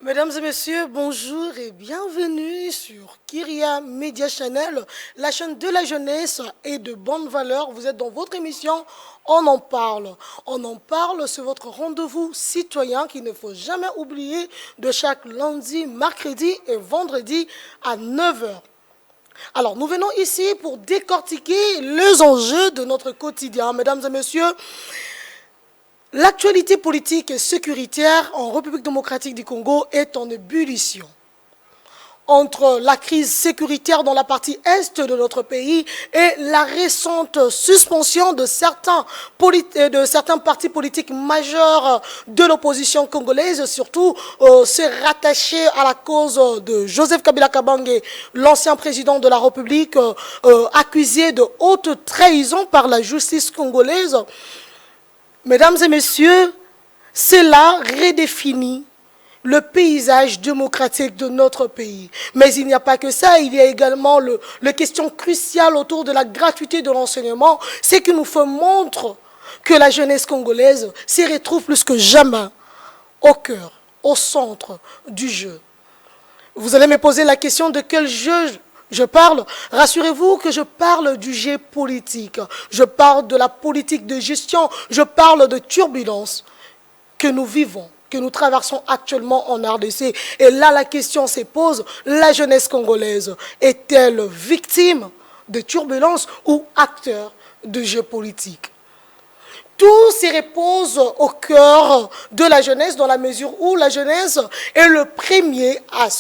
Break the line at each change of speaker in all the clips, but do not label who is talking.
Mesdames et messieurs, bonjour et bienvenue sur Kyria Media Channel, la chaîne de la jeunesse et de bonnes valeurs. Vous êtes dans votre émission On en parle. On en parle, c'est votre rendez-vous citoyen qu'il ne faut jamais oublier de chaque lundi, mercredi et vendredi à 9 h. Alors, nous venons ici pour décortiquer les enjeux de notre quotidien. Mesdames et messieurs, l'actualité politique et sécuritaire en République démocratique du Congo est en ébullition. Entre la crise sécuritaire dans la partie est de notre pays et la récente suspension de certains partis politiques majeurs de l'opposition congolaise, surtout se rattacher à la cause de Joseph Kabila Kabange, l'ancien président de la République, accusé de haute trahison par la justice congolaise. Mesdames et messieurs, cela redéfinit le paysage démocratique de notre pays. Mais il n'y a pas que ça, il y a également les questions cruciales autour de la gratuité de l'enseignement. C'est que nous faisons montre que la jeunesse congolaise s'y retrouve plus que jamais au cœur, au centre du jeu. Vous allez me poser la question de quel jeu je parle. Rassurez-vous que je parle du jeu politique. Je parle de la politique de gestion. Je parle de turbulences que nous vivons, que nous traversons actuellement en RDC. Et là, la question se pose, la jeunesse congolaise est-elle victime de turbulences ou acteur de jeu politique? Tout se repose au cœur de la jeunesse, dans la mesure où la jeunesse est le premier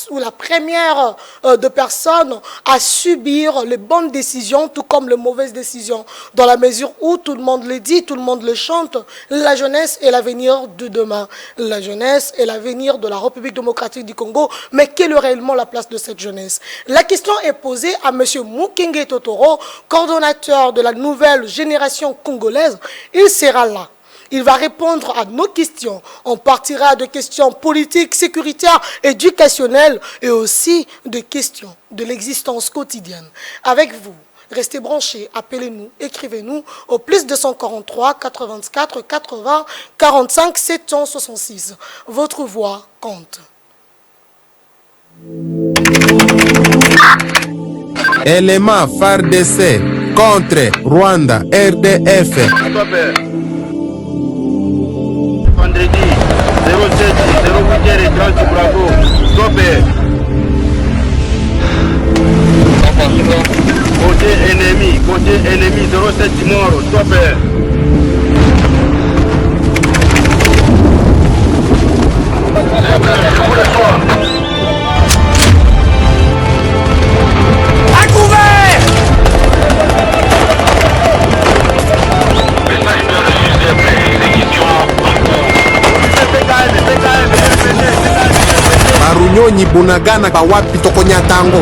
ou la première de personnes à subir les bonnes décisions, tout comme les mauvaises décisions. Dans la mesure où tout le monde le dit, tout le monde le chante, la jeunesse est l'avenir de demain. La jeunesse est l'avenir de la République démocratique du Congo. Mais quelle est réellement la place de cette jeunesse? La question est posée à M. Mukenge Totoro, coordonnateur de la nouvelle génération congolaise. Il sera là. Il va répondre à nos questions. On partira de questions politiques, sécuritaires, éducationnelles et aussi de questions de l'existence quotidienne. Avec vous, restez branchés, appelez-nous, écrivez-nous au plus 243 84 80 45 766. Votre voix compte.
Élément FARDC contre Rwanda RDF.
Vendredi 07 08h30 Bravo. Stopé. Côté ennemi 07 mort. Stopé.
À couvert!
Marunyonyi Bunagana Bawapi Tokonyatango.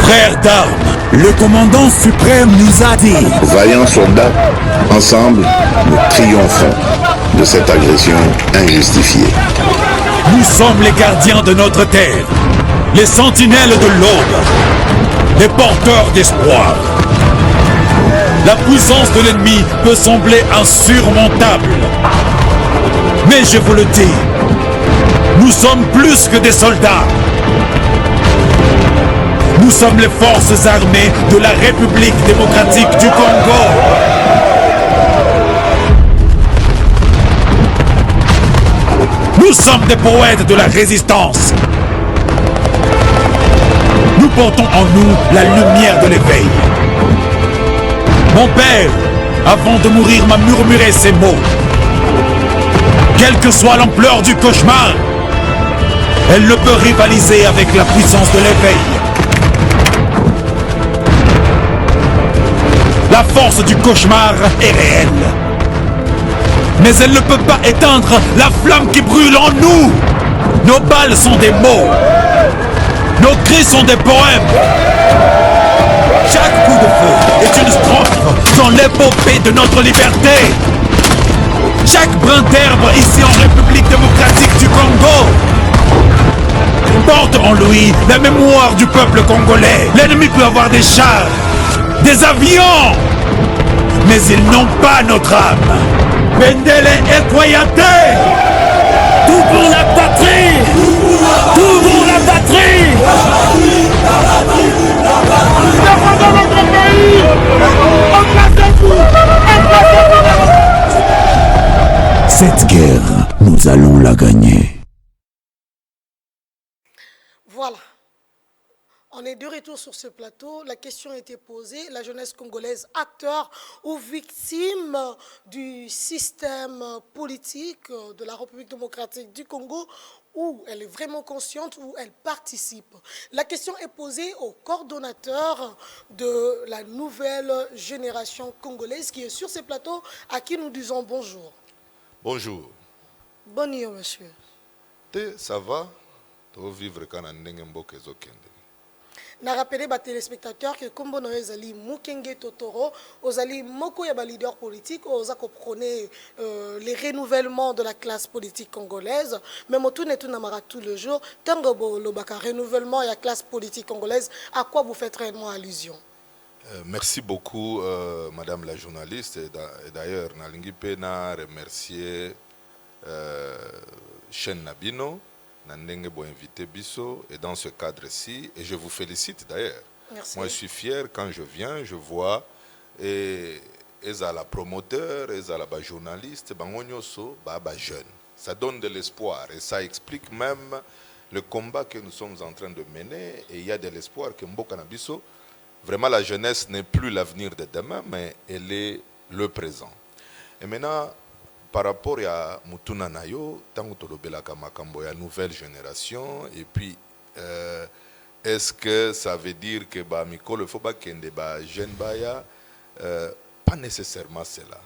Frères d'armes, le commandant suprême nous a dit:
Vaillants soldats, ensemble, nous triomphons de cette agression injustifiée.
nous sommes les gardiens de notre terre, les sentinelles de l'aube, les porteurs d'espoir. La puissance de l'ennemi peut sembler insurmontable, mais je vous le dis, nous sommes plus que des soldats. Nous sommes les forces armées de la République démocratique du Congo. Nous sommes des poètes de la résistance. Nous portons en nous la lumière de l'éveil. Mon père, avant de mourir, m'a murmuré ces mots. Quelle que soit l'ampleur du cauchemar, elle ne peut rivaliser avec la puissance de l'éveil. La force du cauchemar est réelle. Mais elle ne peut pas éteindre la flamme qui brûle en nous. Nos balles sont des mots. Nos cris sont des poèmes. Chaque coup de feu est une strophe dans l'épopée de notre liberté. Chaque brin d'herbe ici en République démocratique du Congo porte en lui la mémoire du peuple congolais. L'ennemi peut avoir des chars, des avions, mais ils n'ont pas notre âme. Bendele et Koyate, tout pour la patrie, tout pour la patrie. Cette guerre, nous allons la gagner.
Voilà. On est de retour sur ce plateau. La question a été posée. La jeunesse congolaise, acteur ou victime du système politique de la République démocratique du Congo, où elle est vraiment consciente, où elle participe. La question est posée au coordonnateur de la nouvelle génération congolaise qui est sur ce plateau, à qui nous disons bonjour.
Bonjour.
Bonne nuit, monsieur.
Ça va? Tu vivre quand on est en
Na rappelé ba téléspectateurs que comme no ezali Mukenge Totoro, ozali moko ya ba leader politique, oza comprenez les renouvellements de la classe politique congolaise, mais motu netu na mara tout le jour, tango bo lobaka renouvellement ya classe politique congolaise, à quoi vous faites réellement allusion?
Merci beaucoup, madame la journaliste. Et d'ailleurs, nalingi pena remercier Chen Nabino, Nandenge bo invité Bisso, et dans ce cadre-ci, et je vous félicite d'ailleurs. Moi, je suis fier quand je viens, je vois, et à la promoteur, et à la journaliste, bangonyoso, baba jeune. Ça donne de l'espoir, et ça explique même le combat que nous sommes en train de mener, et il y a de l'espoir que Mboka Nabiso. Vraiment, la jeunesse n'est plus l'avenir de demain, mais elle est le présent. Et maintenant, par rapport à Mutuna Nayo, tant que tu as nouvelle génération, et puis, est-ce que ça veut dire que Mikolo Foba Kende jeune baya, pas nécessairement cela.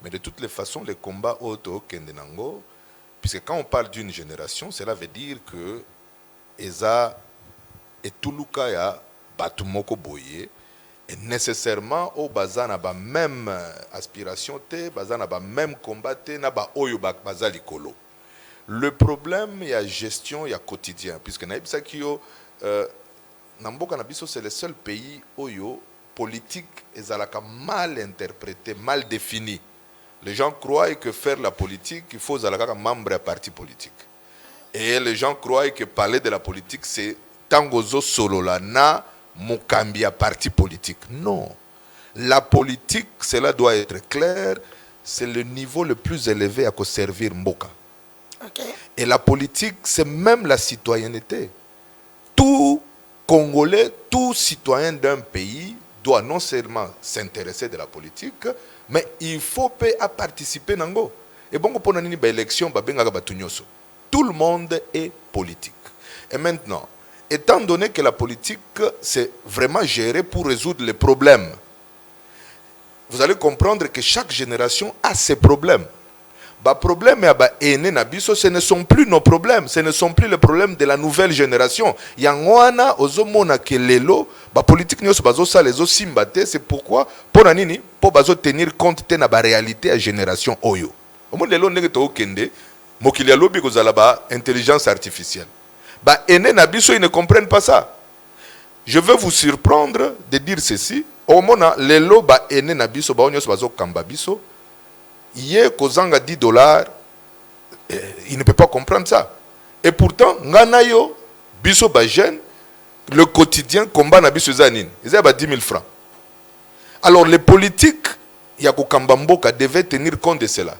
Mais de toutes les façons, les combats auto Kende Nango, puisque quand on parle d'une génération, cela veut dire que Eza et Touloukaya Batumoko Boye, et nécessairement au bazana ba même aspiration te, bazana ba même combat te, na ba oyo bazali kolo. Le problème il y a gestion, il y a quotidien, puisque naibisa kiyo Namboka Nabiso c'est le seul pays oyo politique ezalaka mal interprété, mal défini. Les gens croient que faire la politique, il faut zalaka membre à parti politique. Et les gens croient que parler de la politique c'est tangozo solo la na Mokambia parti politique. Non. La politique, cela doit être clair, c'est le niveau le plus élevé à quoi servir Mboka.
Okay.
Et la politique, c'est même la citoyenneté. Tout Congolais, tout citoyen d'un pays doit non seulement s'intéresser de la politique, mais il faut participer nango. Et bon, pour une élection, tout le monde est politique. Et maintenant, étant donné que la politique, c'est vraiment géré pour résoudre les problèmes, vous allez comprendre que chaque génération a ses problèmes. Ce ne sont plus nos problèmes, ce ne sont plus les problèmes de la nouvelle génération. Yangwana, ozomona kelelo, ba politique nyoso bazo sa les simbate, c'est pourquoi pour nanini, pour bazo tenir compte de la réalité à génération oyo. Au monde lelo ndenge to kende, mokili ya lobi kozala ba intelligence artificielle. Bah, ils ne comprennent pas ça. Je veux vous surprendre de dire ceci. Au moment où les loba ene na biso ba onyoso bazo kamba biso, yé kozanga $10, il ne peut pas comprendre ça. Et pourtant, ngana yo biso ba jeune, le quotidien combat na biso zanine, ils ont 10 000 francs. Alors les politiques yako kamba mboka devaient tenir compte de cela.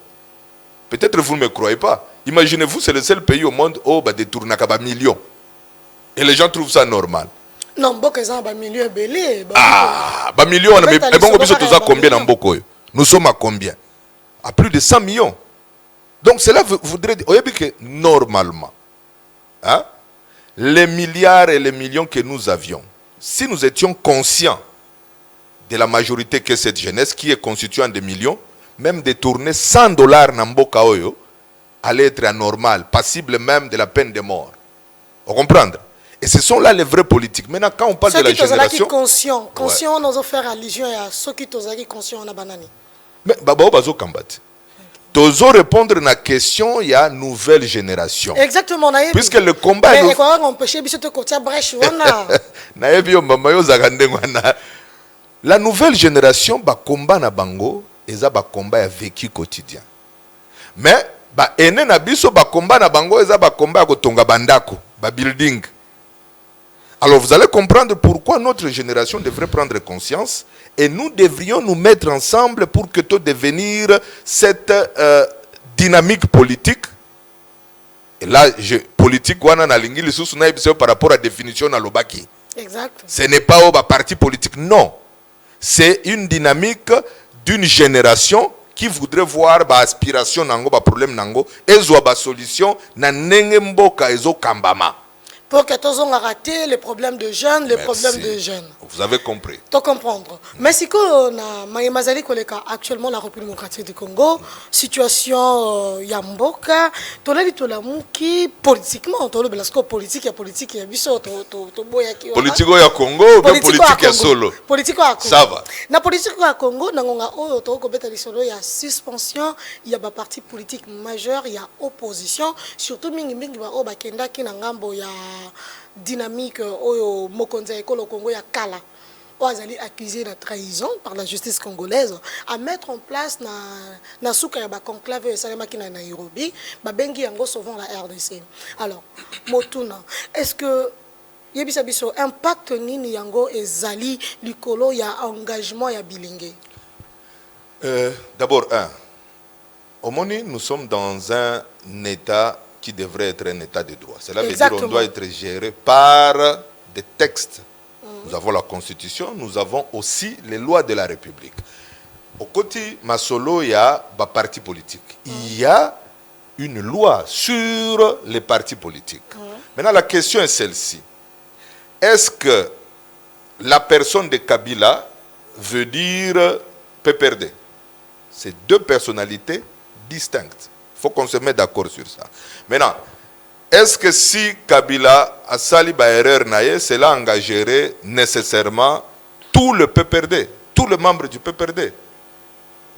Peut-être vous ne me croyez pas. Imaginez-vous, c'est le seul pays au monde où on détourne à millions. Et les gens trouvent ça normal.
Non, millions belé.
Millions, mais bon, combien dans Mboko? Nous sommes à combien? À plus de 100 millions. Donc cela voudrait dire que normalement, hein, les milliards et les millions que nous avions, si nous étions conscients de la majorité que cette jeunesse qui est constituée en des millions, même détourner $100 dans Mboka Oyo, allait être anormal, passible même de la peine de mort. Vous comprenez? Et ce sont là les vrais politiques. Maintenant, quand on parle de la génération...
Conscient, on ose faire allusion à ceux qui sont conscients en banani.
Mais Babao Bazo Kambati. Tozo répondre à la question, il y a nouvelle génération.
Exactement.
Puisque le combat
mais
est... La nouvelle génération, ba combat na bango, eza ba combat ya vécu quotidien. Mais ba ene na biso ba combat na bango, eza ba combat ya kotonga bandako, ba building. Alors vous allez comprendre pourquoi notre génération devrait prendre conscience et nous devrions nous mettre ensemble pour que tout devenir cette dynamique politique. Et là, politique wana na lingi lisusu na ebiso par rapport à définition na lobaki.
Exact.
Ce n'est pas un parti politique, non. C'est une dynamique d'une génération qui voudrait voir ba aspiration nango, ba problème nango, ezo ba solution na nenge mboka ezo kambama.
Pour que tous on a raté les problèmes de jeunes, les problèmes de jeunes.
Vous avez compris.
Tu comprendre. Mais si on a Maïmazali Koleka actuellement la République démocratique du Congo, situation Yamboka, ton avis tout la qui politiquement, ton le politique il y a biso to boya qui.
Politique au Congo ou bien politique à solo.
Politique à Congo.
Ça va.
Na politique à Congo, nangonga o to ko beta lisolo il y a suspension, il y a ba parti politique majeur, il y a opposition, surtout mingi ba o ba kenda ki na ngambo ya dynamique au Mokonza Ekolo Congo ya Kala. Oazali accusé de trahison par la justice congolaise à mettre en place na souka ya ba conclave et salema ki na Nairobi, ba bengi yango sauvant la RDC. Alors, Motuna, est-ce que yebisa biso impact nini yango ezali likolo ya engagement ya bilingue?
D'abord, au Moni, nous sommes dans un état qui devrait être un état de droit. Cela veut dire qu'on doit être géré par des textes. Nous avons la Constitution, nous avons aussi les lois de la République. Au côté Masolo, il y a des partis politiques. Il y a une loi sur les partis politiques. Maintenant, la question est celle-ci. Est-ce que la personne de Kabila veut dire PPRD? C'est deux personnalités distinctes. Il faut qu'on se mette d'accord sur ça. Maintenant, est-ce que si Kabila a sali ba erreur naïe, cela engagerait nécessairement tout le PPRD, tous les membres du PPRD?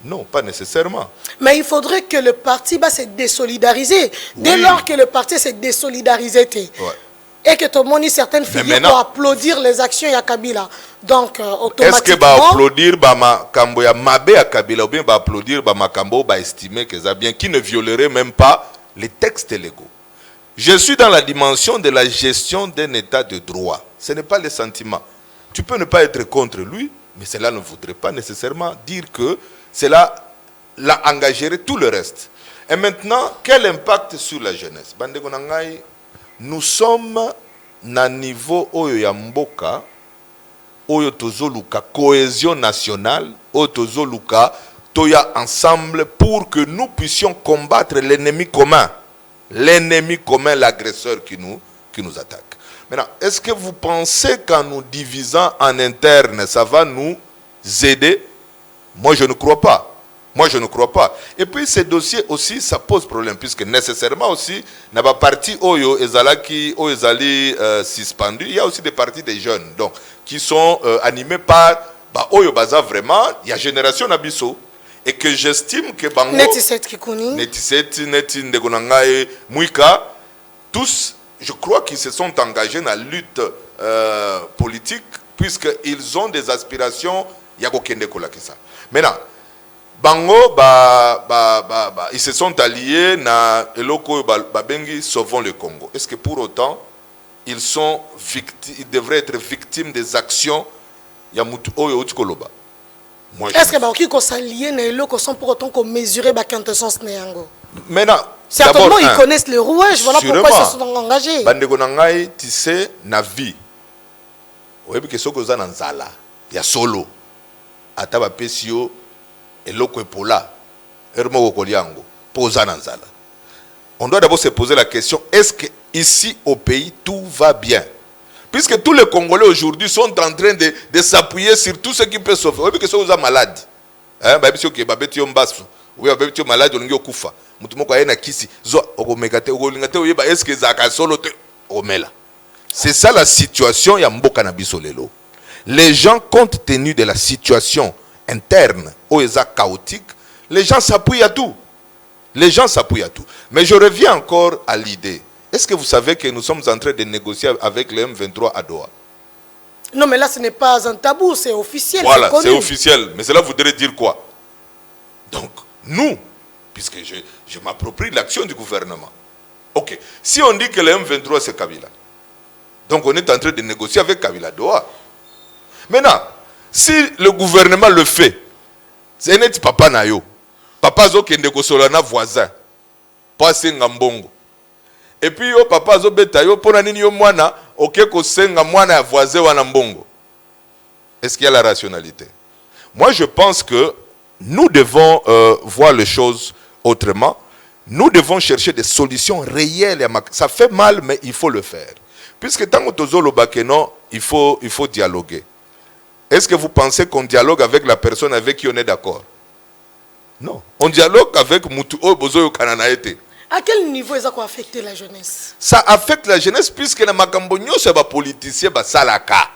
Non, pas nécessairement.
Mais il faudrait que le parti va se désolidariser. Dès lors que le parti s'est désolidarisé, et que tout le monde, certaines figures pour applaudir les actions de Kabila. Donc, automatiquement...
Est-ce que va applaudir Makambo ya Mabe à Kabila ou bien va applaudir Makambo, va estimer que ça bien, qui ne violerait même pas les textes légaux? Je suis dans la dimension de la gestion d'un état de droit. Ce n'est pas le sentiment. Tu peux ne pas être contre lui, mais cela ne voudrait pas nécessairement dire que cela l'a engagé tout le reste. Et maintenant, quel impact sur la jeunesse? Nous sommes à un niveau oyo ya mboka, oyo tozoluka cohésion nationale, oyo tozoluka toya ensemble pour que nous puissions combattre l'ennemi commun. L'ennemi commun, l'agresseur qui nous attaque. Maintenant, est-ce que vous pensez qu'en nous divisant en interne, ça va nous aider? Moi, je ne crois pas. Moi, je ne crois pas. Et puis, ces dossiers aussi, ça pose problème, puisque nécessairement aussi, n'a pas parti Oyo Ezalaki, Oyo Ezali suspendu. Il y a aussi des partis des jeunes, donc, qui sont animés par Oyo Baza vraiment, il y a Génération Nabiso. Et que j'estime que Bango, Netiset, Ndegonangaye, Mouika, tous, je crois qu'ils se sont engagés dans la lutte politique, puisqu'ils ont des aspirations, Yagokende Kolakisa. Maintenant, Bango, ils se sont alliés na Eloko Babengi Sauvons le Congo. Est-ce que pour autant, ils devraient être victimes des actions Yamutu Oyo Utkoloba?
Est-ce que qui s'allier na Eloko sont pour autant qu'on mesure ba quintessence néango?
Maintenant,
certainement ils connaissent les rouages, voilà pourquoi ils se sont engagés.
Bandeko nangai tissé na vie. Oyebi ke soko za na nzala ya solo. Ata ba pesio eloko epola. Ermo ko liango poza na nzala. On doit d'abord se poser la question, est-ce que ici au pays tout va bien? Puisque tous les Congolais aujourd'hui sont en train de s'appuyer sur tout ce qui peut sauver. Oui, parce que vous êtes malade. Hein, parce que vous êtes malade, vous êtes kufa. C'est ça la situation ya mboka na biso lelo. Les gens, compte tenu de la situation interne, chaotique, les gens s'appuient à tout. Les gens s'appuient à tout. Mais je reviens encore à l'idée. Est-ce que vous savez que nous sommes en train de négocier avec le M23 à Doha?
Non, mais là, ce n'est pas un tabou, c'est officiel.
Voilà, c'est officiel. Mais cela voudrait dire quoi? Donc, nous, puisque je m'approprie l'action du gouvernement. Ok, si on dit que le M23 c'est Kabila, donc on est en train de négocier avec Kabila Doha. Maintenant, si le gouvernement le fait, c'est net papa nayo. Papa zo kende ko solana voisin. Pas senga mbongo. Et puis yo papa zo beta yo pona nini yo mwana oke ko senga mwana ya voisin wana mbongo. Est-ce qu'il y a la rationalité? Moi je pense que nous devons voir les choses autrement. Nous devons chercher des solutions réelles. Ça fait mal, mais il faut le faire. Puisque tant que non, il faut dialoguer. Est-ce que vous pensez qu'on dialogue avec la personne avec qui on est d'accord? Non. On dialogue avec Moutou Bozoyo Kananaete.
À quel niveau ça a affecté la jeunesse?
Ça affecte la jeunesse puisque les Makambonyo, c'est des politiciens, des salaka.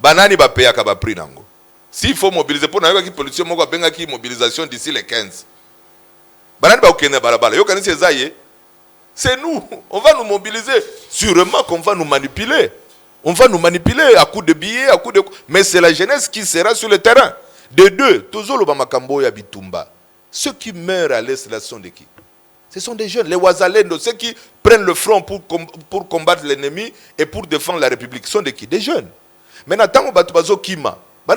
Banani ba payer ka ba prix nango. S'il faut mobiliser pour n'avoir qui politicien moko benga ki mobilisation d'ici les 15. Banani ba okene balabala. Yo kanisi ezaye. C'est nous. On va nous mobiliser. Sûrement qu'on va nous manipuler. On va nous manipuler à coups de billets, à coups de... Mais c'est la jeunesse qui sera sur le terrain. De deux, Tozolo Bamakambo ya Bitumba. Ceux qui meurent à l'est, là, sont de qui? Ce sont des jeunes. Les Ouazalendo, ceux qui prennent le front pour combattre l'ennemi et pour défendre la République, sont de qui? Des jeunes. Maintenant, tant que Batubazo Kima, bah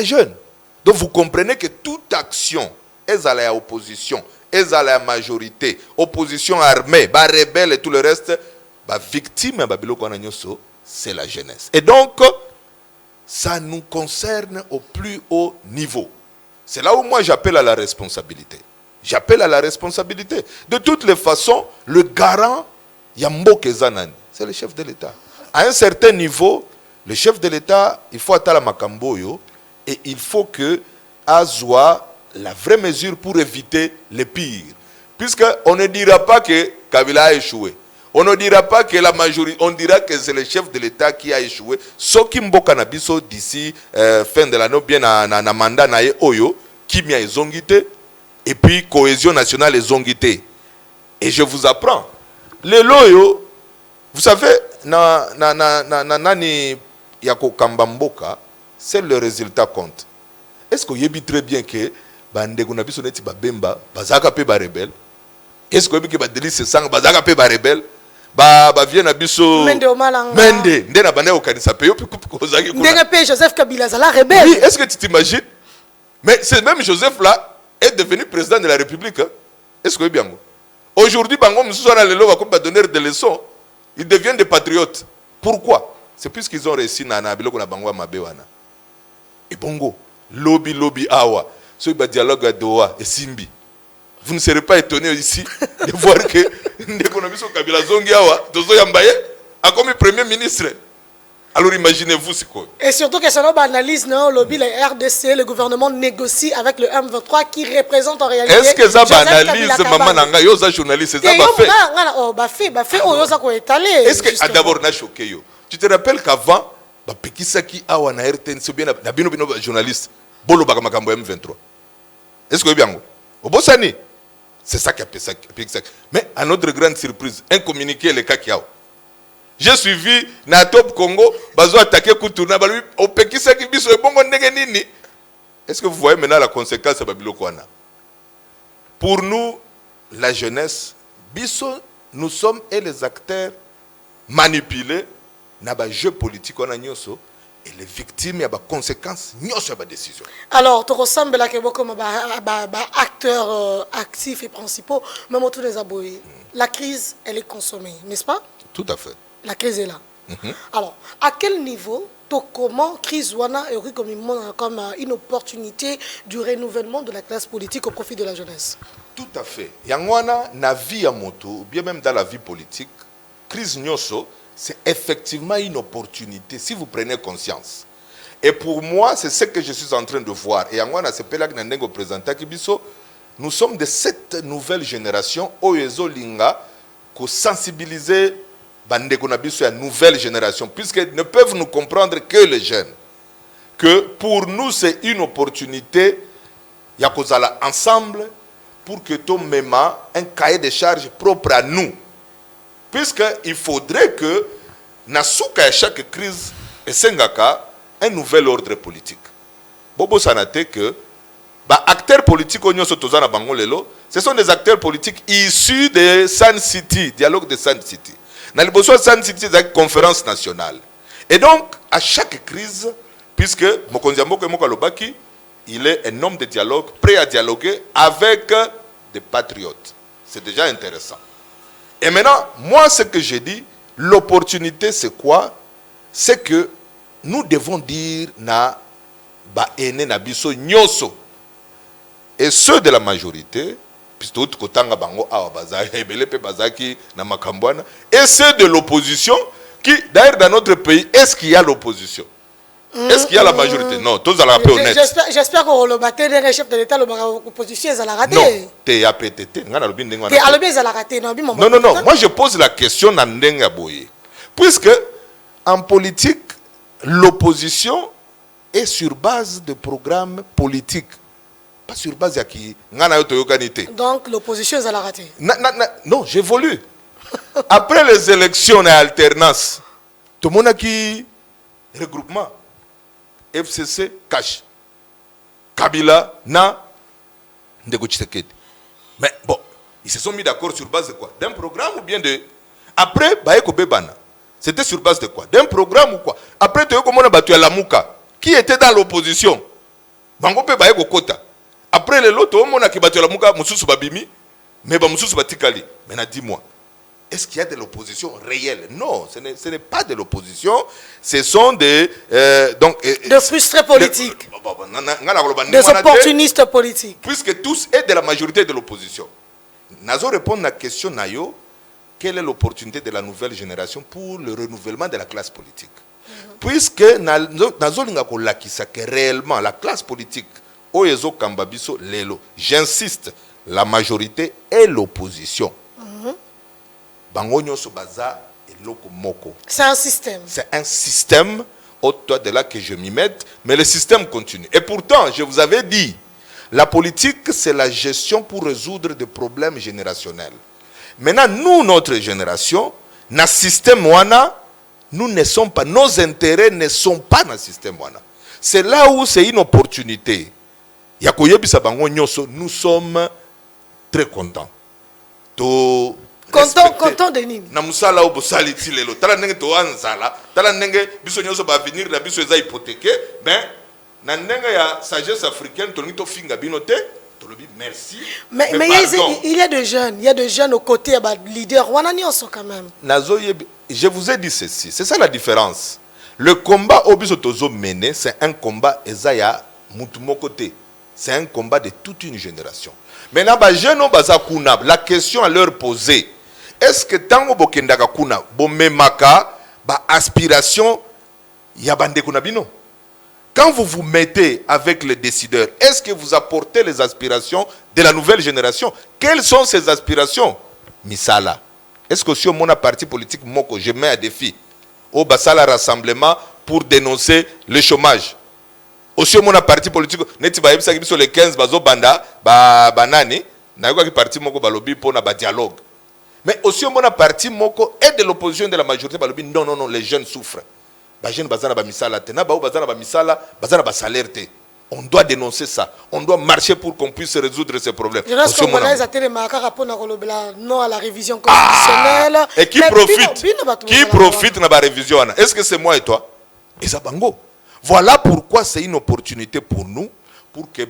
jeunes. Donc vous comprenez que toute action, est à la opposition, est à la majorité, opposition armée, bah rebelle et tout le reste, bah victime, bah c'est la jeunesse. Et donc, ça nous concerne au plus haut niveau. C'est là où moi j'appelle à la responsabilité. J'appelle à la responsabilité. De toutes les façons, le garant, Yamboke Zanani, c'est le chef de l'État. À un certain niveau, le chef de l'État, il faut attendre Makamboyo et il faut que Azwa la vraie mesure pour éviter le pire. Puisqu'on ne dira pas que Kabila a échoué. On ne dira pas que la majorité, on dira que c'est le chef de l'État qui a échoué. Ce qui mboka na biso d'ici fin de l'année, bien na mandat na oyo, qui m'a zongité, et puis cohésion nationale et zongité. Et je vous apprends, les loyo, vous savez, nani yako kambamboka, c'est le résultat compte. Est-ce que vous savez très bien que bandeko na biso neti babemba, bazaka pe ba rebelle? Est-ce que vous savez que badelice sang, bazaka pe ba rebelle? Ba vient na biso
Mende Omalanga.
Mende ndena bande okanisa pe yo pe kozaki kuna.
Ndenge pe Joseph Kabila zala rebelle.
Oui, est-ce que tu t'imagines? Mais ce même Joseph là est devenu président de la République. Hein? Est-ce que bien? Aujourd'hui, bango msouana lelo va comme donner des leçons. Ils deviennent des patriotes. Pourquoi? C'est puisqu'ils ont réussi na biloko na bango mabewana. Et bongo, lobby awa, ce dialogue à Doha et Simbi. Vous ne serez pas étonné ici de voir que l'économiste Kabila Zongiawa, Tozo Yambaye, a comme premier ministre. Alors imaginez-vous ce quoi.
Et surtout que selon l'analyse, le lobby, le RDC, le gouvernement négocie avec le M23 qui représente en réalité.
Est-ce que ça analyse maman nanga yoza journaliste ça va fait. Est-ce que d'abord na choqué yo. Tu te rappelles qu'avant ba pekisaki awa na RTNC bien na bino journaliste bolo baka makambo M23. Est-ce que bien Obosani? C'est ça qui a fait ça. Mais à notre grande surprise, un communiqué le Kakiao. J'ai suivi na Top Congo, bazo attaqué Koutouna, balu au Pekisa qui biso bongo ndenge nini. Est-ce que vous voyez maintenant la conséquence de Babilokwana? Pour nous, la jeunesse, biso, nous sommes et les acteurs manipulés na ba jeu politique on a nyoso. Et les victimes, il y a des conséquences, il y a des décisions. Alors, tu ressembles à comme
acteurs actifs et principaux, même autour des aboyés. La crise, elle est consommée, n'est-ce pas?
Tout à fait.
La crise est là. Alors, à quel niveau, comment crise wana est comme une opportunité du renouvellement de la classe politique au profit de la jeunesse?
Tout à fait. Yangwana, na vie à moto, ou bien même dans la vie politique, crise nyoso, c'est effectivement une opportunité, si vous prenez conscience. Et pour moi, c'est ce que je suis en train de voir. Et nous sommes de cette nouvelle génération, Oyezo Linga, qui sensibiliser la nouvelle génération, puisqu'ils ne peuvent nous comprendre que les jeunes. Que pour nous, c'est une opportunité, ensemble, pour que tu aies un cahier de charges propre à nous. Puisqu'il faudrait que, dans chaque crise, et un nouvel ordre politique. Bobo Sanate que, acteurs politiques, ce sont des acteurs politiques issus de Sun City, dialogue de Sun City. Dans le besoin de Sun City, c'est une conférence nationale. Et donc, à chaque crise, puisque Mokonzi Mboka Mokalobaki, il est un homme de dialogue, prêt à dialoguer avec des patriotes. C'est déjà intéressant. Et maintenant, moi, ce que j'ai dit, l'opportunité, c'est quoi? C'est que nous devons dire na ba ene na biso nyoso. Et ceux de la majorité, puisque kotanga bango awa bazaki ebele pe bazaki na makambwana, et ceux de l'opposition qui d'ailleurs dans notre pays, est-ce qu'il y a l'opposition? Est-ce qu'il y a la majorité? Non, tous à la paix honnête.
J'espère qu'on le battait des chefs de l'État, l'opposition, ils ont raté.
Non, TAPTT. Non, moi je pose la question à Ndenga Boye. Puisque en politique, l'opposition est sur base de programmes politiques. Pas sur base de qui.
Donc l'opposition, ils ont raté.
Non, j'évolue. Après les élections et alternance, tout le monde a qui regroupement. FCC, cash. Kabila, na, Ndeko Tshisekedi. Mais bon, ils se sont mis d'accord sur base de quoi? D'un programme ou bien de... Après, Baeko Bebana, c'était sur base de quoi? D'un programme ou quoi? Après, tu as comment on a battu à Lamouka, qui était dans l'opposition. Bangope Baeko Kota. Après, les lots, on a qui battu à Lamouka, Moussous Babimi, mais Moussous Batikali. Maintenant, dis-moi. Est-ce qu'il y a de l'opposition réelle? Non, ce n'est pas de l'opposition. Ce sont des...
de frustrés politiques. Des opportunistes politiques.
Puisque tous est de la majorité de l'opposition. Nazo répond à la question, Nayo, quelle est l'opportunité de la nouvelle génération pour le renouvellement de la classe politique? Puisque Nazo Lingako Lakisa, que réellement la classe politique, Oyezo Kambabiso Lelo, j'insiste, la majorité est l'opposition.
C'est un système.
C'est un système, au-delà de là que je m'y mette, mais le système continue. Et pourtant, je vous avais dit, la politique, c'est la gestion pour résoudre des problèmes générationnels. Maintenant, nous, notre génération, dans le système wana, nous ne sommes pas, nos intérêts ne sont pas dans le système wana. C'est là où c'est une opportunité. Nous sommes très contents.
Content de nini?
Na musala au bosali tilelo. Tala nenge to anzala. Tala nenge biso nyoso ba venir na biso eza hypothéqué. Ben na nenge ya sagesse africaine to ngito finga binote. To lobi merci.
Mais il y a des jeunes, aux côtés à leader. Wanani on quand même.
Je vous ai dit ceci. C'est ça la différence. Le combat au biso tozo mené, c'est un combat ezaya mutumo côté. C'est un combat de toute une génération. Maintenant ba jeune baza kuna, la question à leur poser. Est-ce que tango bokendaka kuna bomemaka ba aspiration ya bande kuna bino? Quand vous vous mettez avec les décideurs, est-ce que vous apportez les aspirations de la nouvelle génération? Quelles sont ces aspirations? Misala. Est-ce que si on a parti politique moko, je mets à défi au basala rassemblement pour dénoncer le chômage? Aussi on a parti politique neti ba yebisa kibiso le 15 bazo banda ba banani na yoka ki parti moko balobi pona ba dialogue. Mais aussi on a parti moko et de l'opposition de la majorité balobi non les jeunes souffrent. Ba jeunes bazana ba misala te na ba bazana ba misala bazana ba salaire te. On doit dénoncer ça. On doit marcher pour qu'on puisse résoudre ces problèmes.
Je pense qu'on a été non à la révision constitutionnelle.
Et qui profite de la révision? Est-ce que c'est moi et toi? Et ça bango. Voilà pourquoi c'est une opportunité pour nous, pour que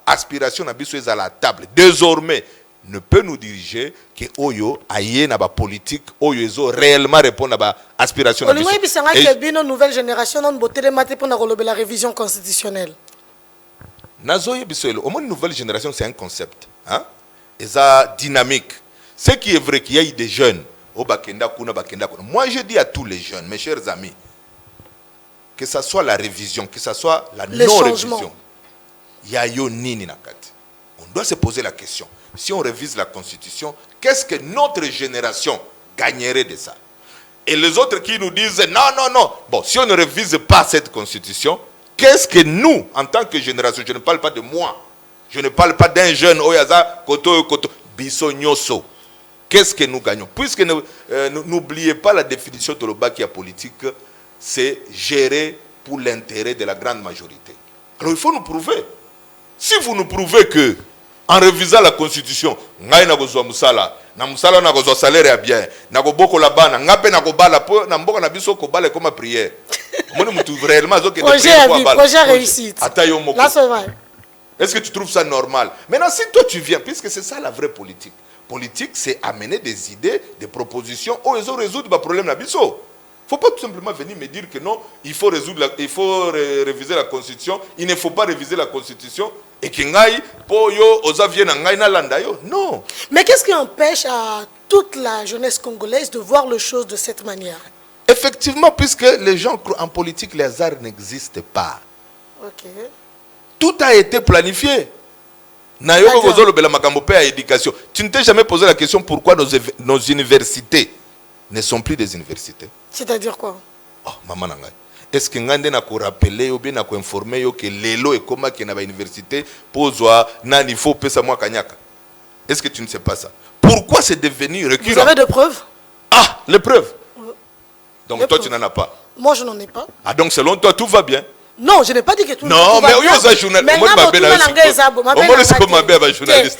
l'aspiration soit à la table. Désormais, ne peut nous diriger que Oyo aille na ba politique, Oyo ezo réellement répondre à l'aspiration.
Au niveau de la nouvelle génération, on a pour la révision constitutionnelle.
Au moins, une nouvelle génération, c'est un concept. Hein? Et ça dynamique. Ce qui est vrai qu'il y a des jeunes. Moi, je dis à tous les jeunes, mes chers amis, que ce soit la révision, que ce soit la non-révision, on doit se poser la question. Si on révise la Constitution, qu'est-ce que notre génération gagnerait de ça? Et les autres qui nous disent non. Bon, si on ne révise pas cette Constitution, qu'est-ce que nous, en tant que génération, je ne parle pas de moi, Je ne parle pas d'un jeune Oyaza, Koto, Biso Nyoso. Qu'est-ce que nous gagnons? Puisque n'oubliez pas la définition de l'Obaki à politique, c'est gérer pour l'intérêt de la grande majorité. Alors il faut nous prouver. Si vous nous prouvez que, en révisant la constitution, ngai na kozwa musala, na musala na kozwa salaire bien, na koboko la bana, ngape na kobala po na mboka na biso kobala comme prière. Moi mutu réellement zo que
projet réussite. Là c'est vrai.
Est-ce que tu trouves ça normal? Maintenant si toi tu viens, puisque c'est ça la vraie politique. Politique c'est amener des idées, des propositions, oh ils ont résoudre le problème na biso. Il ne faut pas tout simplement venir me dire que non, il faut réviser la Constitution, il ne faut pas réviser la Constitution, et que non.
Mais qu'est-ce qui empêche à toute la jeunesse congolaise de voir les choses de cette manière?
Effectivement, puisque les gens croient en politique, les hasards n'existent pas.
Ok.
Tout a été planifié. Tu ne t'es jamais posé la question pourquoi nos universités ne sont plus des universités.
C'est-à-dire quoi?
Oh, maman nangai. Est-ce que ngande na ko rappeler ou bien na ko informer yo que lelo et comment que na ba université pozwa na niveau pesa moi kanyaka? Est-ce que tu ne sais pas ça? Pourquoi c'est devenu récurrent?
Vous avez des preuves?
Ah, les preuves. Donc toi tu n'en as pas.
Moi je n'en ai pas.
Ah donc selon toi tout va bien?
Non, je n'ai pas dit que tout va bien.
Non, mais oui, ça journaliste.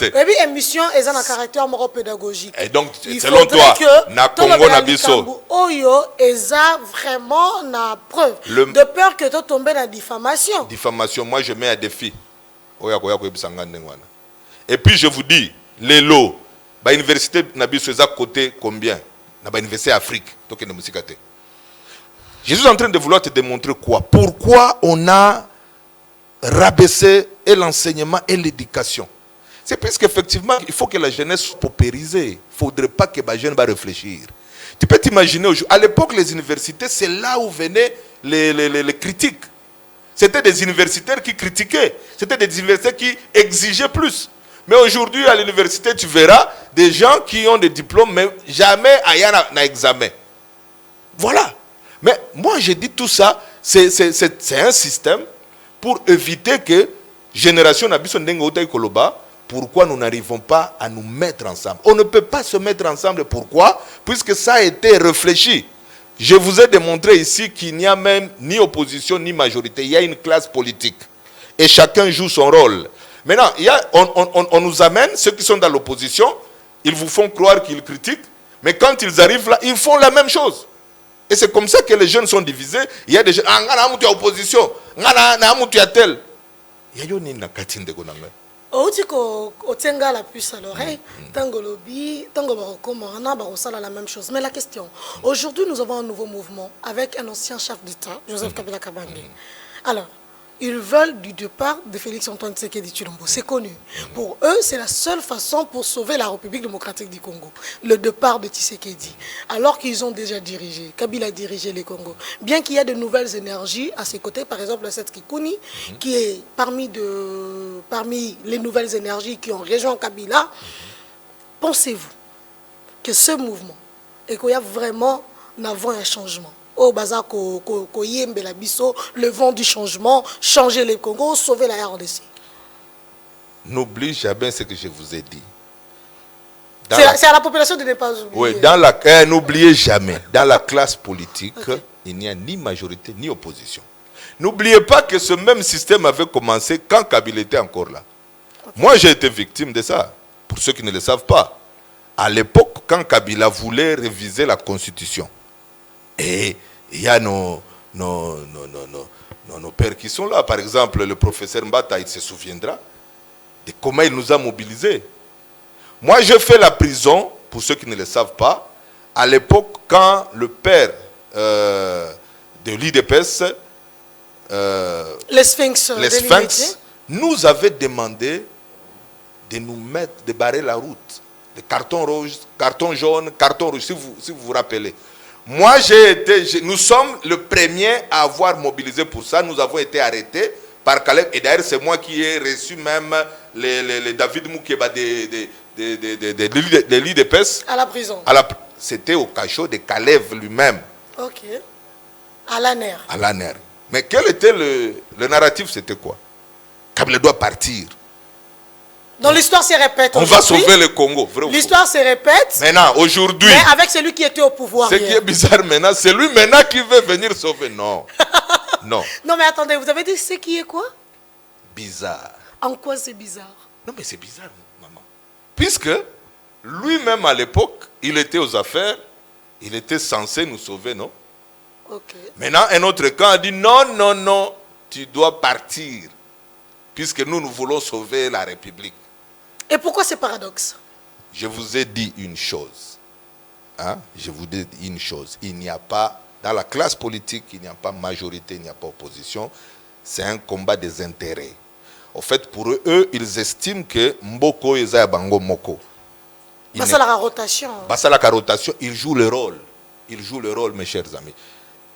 Et puis émission est un caractère pédagogique.
Et donc selon toi, na Congo na biso.
Oyo eza vraiment na preuve de peur que tu tombes dans la diffamation.
Diffamation, moi je mets à défi. Et puis je vous dis, les lots, ba université na biso eza côté combien? Na ba université Afrique, donc na musikate. Je suis en train de vouloir te démontrer quoi? Pourquoi on a rabaissé et l'enseignement et l'éducation? C'est parce qu'effectivement, il faut que la jeunesse soit paupérisée. Il ne faudrait pas que les jeunes va réfléchir. Tu peux t'imaginer, à l'époque, les universités, c'est là où venaient les critiques. C'était des universitaires qui critiquaient. C'était des universitaires qui exigeaient plus. Mais aujourd'hui, à l'université, tu verras des gens qui ont des diplômes, mais jamais à y un examen. Voilà. Mais moi, je dis tout ça, c'est un système pour éviter que génération n'abuse n'engote koloba. Pourquoi nous n'arrivons pas à nous mettre ensemble? On ne peut pas se mettre ensemble. Pourquoi? Puisque ça a été réfléchi. Je vous ai démontré ici qu'il n'y a même ni opposition ni majorité. Il y a une classe politique. Et chacun joue son rôle. Maintenant, on nous amène, ceux qui sont dans l'opposition, ils vous font croire qu'ils critiquent. Mais quand ils arrivent là, ils font la même chose. Et c'est comme ça que les jeunes sont divisés. Il y a des jeunes, ah, tu as opposition, tu as tel. Il y a une katine de Gonanga.
Otenga la puce à l'oreille, tango lobby, tango baroko, la même chose. Mais la question, aujourd'hui nous avons un nouveau mouvement avec un ancien chef d'État, Joseph Kabila Kabange. Alors, ils veulent du départ de Félix-Antoine Tshisekedi Tshilombo. C'est connu. Pour eux, c'est la seule façon pour sauver la République démocratique du Congo. Le départ de Tshisekedi. Alors qu'ils ont déjà dirigé. Kabila a dirigé les Congo. Bien qu'il y ait de nouvelles énergies à ses côtés, par exemple le Seth Kikouni, qui est parmi les nouvelles énergies qui ont rejoint Kabila, pensez-vous que ce mouvement, et qu'il y a vraiment un changement? Au bazar le vent du changement, changer les Congo, sauver la RDC.
N'oublie jamais ce que je vous ai dit.
C'est à la population de ne pas oublier.
Oui, n'oubliez jamais, dans la classe politique, il n'y a ni majorité ni opposition. N'oubliez pas que ce même système avait commencé quand Kabila était encore là. Moi, j'ai été victime de ça, pour ceux qui ne le savent pas. À l'époque, quand Kabila voulait réviser la Constitution, et il y a nos pères qui sont là. Par exemple, le professeur Mbata, il se souviendra de comment il nous a mobilisés. Moi, j'ai fait la prison, pour ceux qui ne le savent pas, à l'époque, quand le père de l'IDPS,
les Sphinx,
nous avait demandé de nous mettre, de barrer la route. De carton rouge, carton jaune, carton rouge, si vous vous rappelez. Moi, nous sommes le premier à avoir mobilisé pour ça. Nous avons été arrêtés par Caleb. Et d'ailleurs, c'est moi qui ai reçu même les David Moukeba de l'IDPS.
À la prison.
C'était au cachot de Caleb lui-même.
Ok. À l'ANER.
À l'ANER. Mais quel était le narratif? C'était quoi? Kabila doit partir.
Donc l'histoire se répète.
On va sauver le Congo. Vrai ou faux?
L'histoire se répète.
Maintenant, aujourd'hui.
Mais avec celui qui était au pouvoir.
Ce qui est bizarre maintenant, c'est lui maintenant qui veut venir sauver. Non. Non.
Non, mais attendez, vous avez dit ce qui est quoi?
Bizarre.
En quoi c'est bizarre?
Non, mais c'est bizarre, maman. Puisque lui-même à l'époque, il était aux affaires, il était censé nous sauver, non?
Ok.
Maintenant, un autre camp a dit non, non, non, tu dois partir. Puisque nous voulons sauver la République.
Et pourquoi c'est paradoxe?
Je vous ai dit une chose. Hein? Je vous ai dit une chose. Il n'y a pas, dans la classe politique, il n'y a pas majorité, il n'y a pas opposition. C'est un combat des intérêts. En fait, pour eux, ils estiment que Mboko Eza Bango Moko.
C'est la rotation.
C'est la rotation. Il joue le rôle. Il joue le rôle, mes chers amis.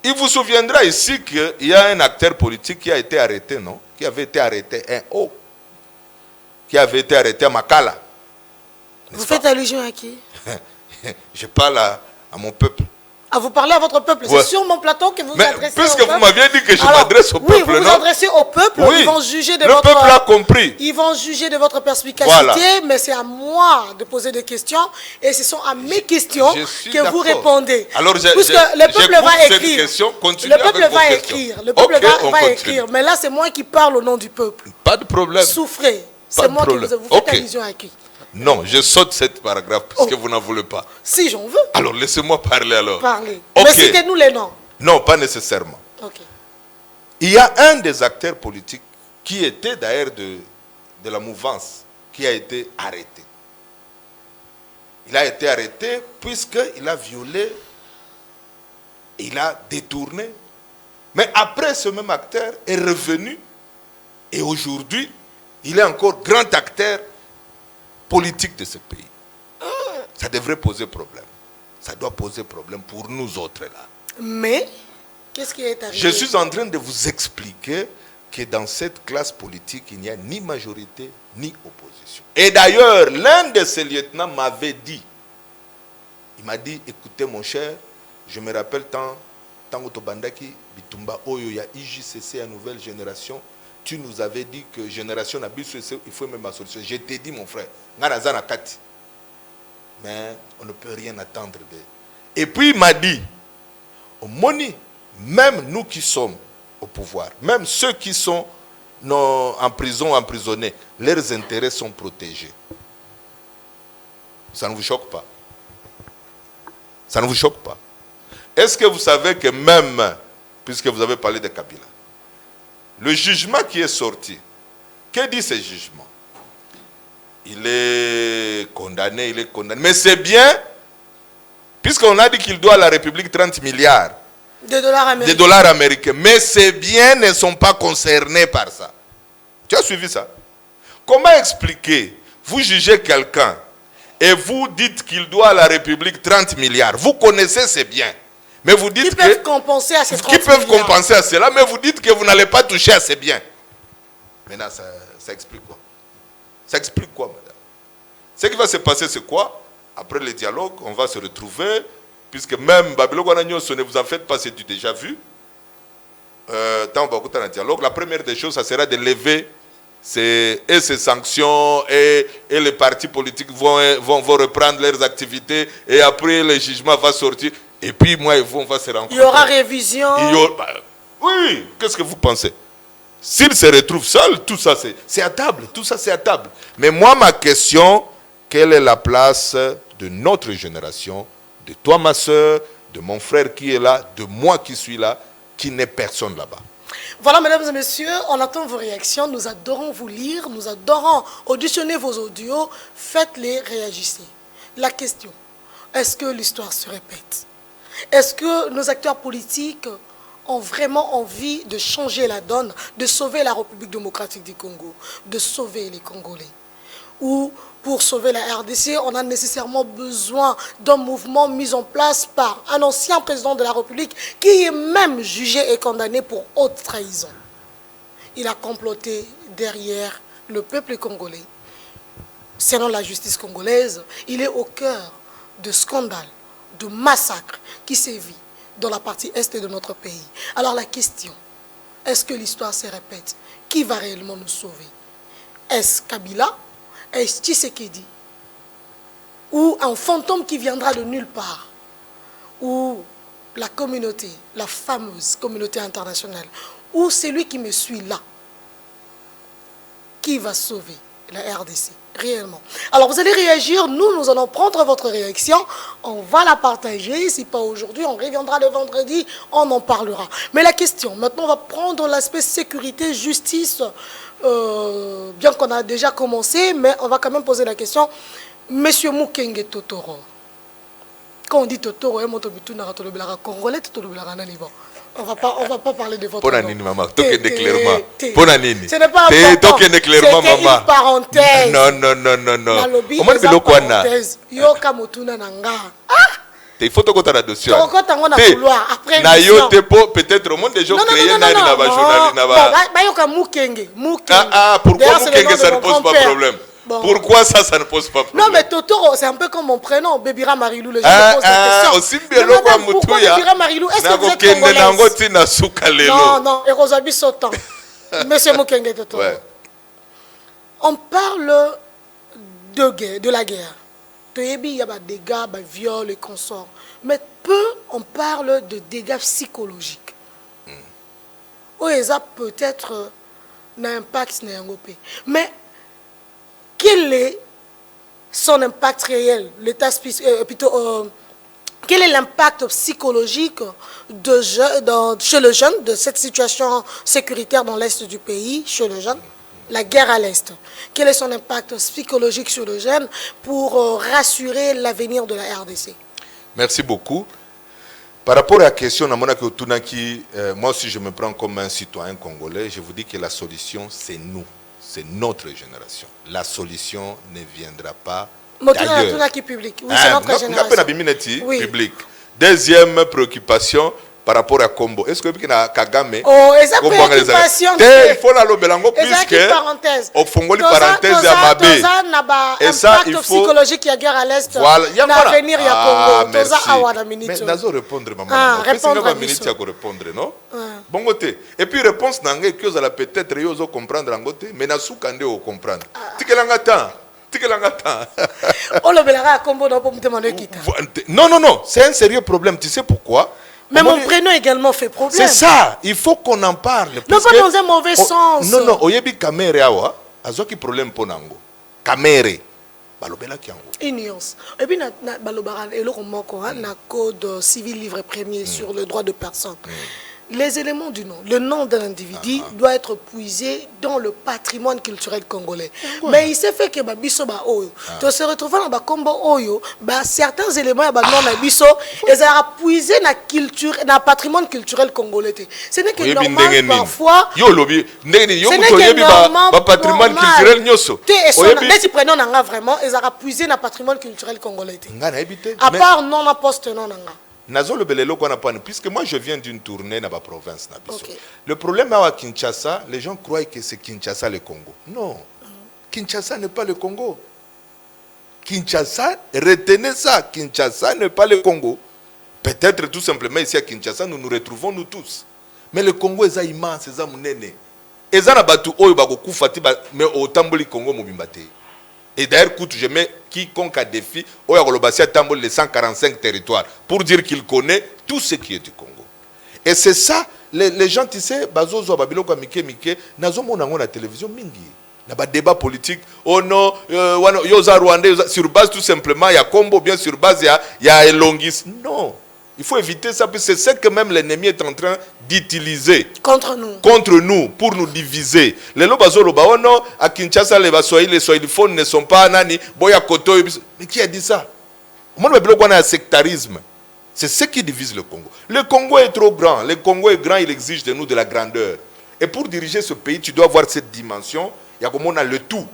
Il vous souviendra ici qu'il y a un acteur politique qui a été arrêté, non? Qui avait été arrêté, un haut. Qui avait été arrêté à Makala.
Vous faites allusion à qui?
Je parle à mon peuple.
Ah, vous parlez à votre peuple.
Ouais.
C'est sur mon plateau que vous vous adressez au peuple.
Puisque vous m'aviez dit que je m'adresse au peuple,
oui, vous vous adressez au peuple.
Oui.
Ils vont juger de
le
votre...
peuple a compris.
Ils vont juger de votre perspicacité,
Voilà.
mais c'est à moi de poser des questions. Et ce sont à mes questions que vous répondez.
Alors,
puisque le peuple va écrire. Le peuple va écrire. Le peuple va écrire. Mais là, c'est moi qui parle au nom du peuple.
Pas de problème.
Souffrez. C'est moi qui vous faites allusion à qui?
Non, je saute cette paragraphe parce que vous n'en voulez pas.
Si j'en veux.
Alors, laissez-moi parler alors.
Parlez.
Okay.
Mais citez-nous les noms.
Non, pas nécessairement.
Ok.
Il y a un des acteurs politiques qui était d'ailleurs de la mouvance qui a été arrêté. Il a été arrêté puisqu'il a violé, il a détourné. Mais après, ce même acteur est revenu et aujourd'hui, il est encore grand acteur politique de ce pays. Ça devrait poser problème. Ça doit poser problème pour nous autres là.
Mais, qu'est-ce qui est arrivé?
Je suis en train de vous expliquer que dans cette classe politique, il n'y a ni majorité, ni opposition. Et d'ailleurs, l'un de ces lieutenants m'avait dit, il m'a dit, écoutez mon cher, je me rappelle tant Otobandaki, Bitumba, Oyo, il y a IJCC, la nouvelle génération, tu nous avais dit que génération Nabiso, il faut même ma solution. Je t'ai dit, mon frère, mais on ne peut rien attendre de. Et puis il m'a dit, Moni, même nous qui sommes au pouvoir, même ceux qui sont en prison, emprisonnés, leurs intérêts sont protégés. Ça ne vous choque pas? Ça ne vous choque pas? Est-ce que vous savez que même, puisque vous avez parlé de Kabila, le jugement qui est sorti, que dit ce jugement? Il est condamné, Mais c'est bien, puisqu'on a dit qu'il doit à la République 30 milliards
de
dollars américains. Mais ces biens ne sont pas concernés par ça. Tu as suivi ça? Comment expliquer? Vous jugez quelqu'un et vous dites qu'il doit à la République 30 milliards. Vous connaissez ces biens. Mais vous dites
qui peuvent compenser à ces 30
milliards. Qui peuvent compenser à cela, mais vous dites que vous n'allez pas toucher à ces biens. Maintenant, ça explique quoi? Ça explique quoi, madame? Ce qui va se passer, c'est quoi? Après le dialogue, on va se retrouver, puisque même Babylone ne vous en faites pas, c'est du déjà vu. Tant on va écouter un dialogue, la première des choses, ça sera de lever ces sanctions et les partis politiques vont reprendre leurs activités et après le jugement va sortir. Et puis moi et vous, on va se rencontrer.
Il y aura révision.
Oui, qu'est-ce que vous pensez? S'ils se retrouvent seuls, tout ça c'est à table. Tout ça c'est à table. Mais moi, ma question, quelle est la place de notre génération, de toi ma soeur, de mon frère qui est là, de moi qui suis là, qui n'est personne là-bas?
Voilà, mesdames et messieurs, on attend vos réactions. Nous adorons vous lire, nous adorons auditionner vos audios. Faites-les, réagissez. La question, est-ce que l'histoire se répète? Est-ce que nos acteurs politiques ont vraiment envie de changer la donne, de sauver la République démocratique du Congo, de sauver les Congolais? Ou pour sauver la RDC, on a nécessairement besoin d'un mouvement mis en place par un ancien président de la République qui est même jugé et condamné pour haute trahison. Il a comploté derrière le peuple congolais. Selon la justice congolaise, il est au cœur de scandales, de massacres qui sévit dans la partie est de notre pays. Alors la question, est-ce que l'histoire se répète? Qui va réellement nous sauver? Est-ce Kabila? est Tshisekedi, ou un fantôme qui viendra de nulle part, ou la communauté, la fameuse communauté internationale, ou celui qui me suit là, qui va sauver la RDC, réellement. Alors vous allez réagir, nous allons prendre votre réaction, on va la partager, si pas aujourd'hui, on reviendra le vendredi, on en parlera. Mais la question, maintenant on va prendre l'aspect sécurité, justice, bien qu'on a déjà commencé, mais on va quand même poser la question, Monsieur Mukenge Totoro, quand on dit Totoro, Congolais, on va pas parler de votre nom.
Maman. Clairement.
Ce n'est pas important. C'était une parenthèse.
Non.
Comment tu parenthèse? Yoka motuna nanga.
Il faut que tu aies la dossier.
Après
peut-être au monde des gens créés pourquoi Mukenge ça ne pose pas de problème? Bon. Pourquoi ça ne pose pas de problème?
Non, mais Totoro, c'est un peu comme mon prénom, Bébira Marilou. Les gens me posent la question. Pourquoi Bébira Marilou? Est-ce que vous êtes congolaise? Non, Erosabi Sotan. Monsieur Mukenge Totoro. Ouais. On parle de la guerre. Il y a des dégâts, des viols et consorts. Mais peu, on parle de dégâts psychologiques. OESA peut-être n'a impact, mais quel est son impact réel, quel est l'impact psychologique chez le jeune de cette situation sécuritaire dans l'est du pays, chez le jeune, la guerre à l'est? Quel est son impact psychologique sur le jeune pour rassurer l'avenir de la RDC?
Merci beaucoup. Par rapport à la question, moi aussi je me prends comme un citoyen congolais, je vous dis que la solution c'est nous. C'est notre génération. La solution ne viendra pas d'ailleurs.
Oui, c'est notre génération.
Oui. Public. Deuxième préoccupation par rapport à Combo. Est-ce que Kagame...
Oh, et sa préoccupation...
Il faut la lobelango puisque... Au Fongoli parenthèse à Mabé.
Et ça, il faut... psychologique, il y a guerre à l'Est.
Voilà.
L'avenir, il y a Congo.
Merci. Mais nazo répondre, maman.
Répondre à
minute, il répondre, non? Bon côté. Et puis réponse n'angé que vous allez peut-être yozo comprendre l'angoté, mais na soukande au comprendre. Tikelangata. Non, c'est un sérieux problème. Tu sais pourquoi?
Mais mon prénom également fait problème.
C'est ça, il faut qu'on en parle.
Non, pas dans un mauvais sens.
Non, oyebi kamere awa, azoki problème ponango. Kamere. Balobela kiango.
Une nuance. Et puis, balobara, et le code civil livre premier sur le droit de personne. Les éléments du nom, le nom de l'individu doit être puisé dans le patrimoine culturel congolais. Mais il s'est fait que biso ba oyo, to se retrouver dans ba combo oyo, certains éléments ba non na biso, ils ont puisé na culture, na patrimoine culturel congolais. Ce n'est que normal parfois.
Yo lobi, yo ba patrimoine culturel nyoso.
Mais si prenons nanga vraiment, ils ont puisé na patrimoine culturel congolais. À part non na poste non nanga.
Puisque moi je viens d'une tournée dans la province. Okay. Le problème à Kinshasa, les gens croient que c'est Kinshasa le Congo. Non, Kinshasa n'est pas le Congo. Kinshasa, retenez ça, Kinshasa n'est pas le Congo. Peut-être tout simplement ici à Kinshasa, nous nous retrouvons nous tous. Mais le Congo est immense, c'est monene. Et ça n'a pas tout mais au Tamboli Congo mobimbate. Et d'ailleurs, je mets quiconque a défi, les 145 territoires, pour dire qu'il connaît tout ce qui est du Congo. Et c'est ça, les gens, tu sais, bazozo babiloko mike, nazo monango na télévision mingi. Na ba débat politique, oh non, yoza Rwandais, sur base tout simplement, il y a Combo, bien sur base, il y a Elongis. Non. Il faut éviter ça, parce que c'est ce que même l'ennemi est en train d'utiliser
contre nous,
pour nous diviser. Les lobazolo ba non, à Kinshasa les soiliphones ne sont pas nani, boya koto. Mais qui a dit ça? Moi le bloc on a un sectarisme. C'est ce qui divise le Congo. Le Congo est trop grand. Le Congo est grand, il exige de nous de la grandeur. Et pour diriger ce pays, tu dois avoir cette dimension. Il y a comme on a le tout.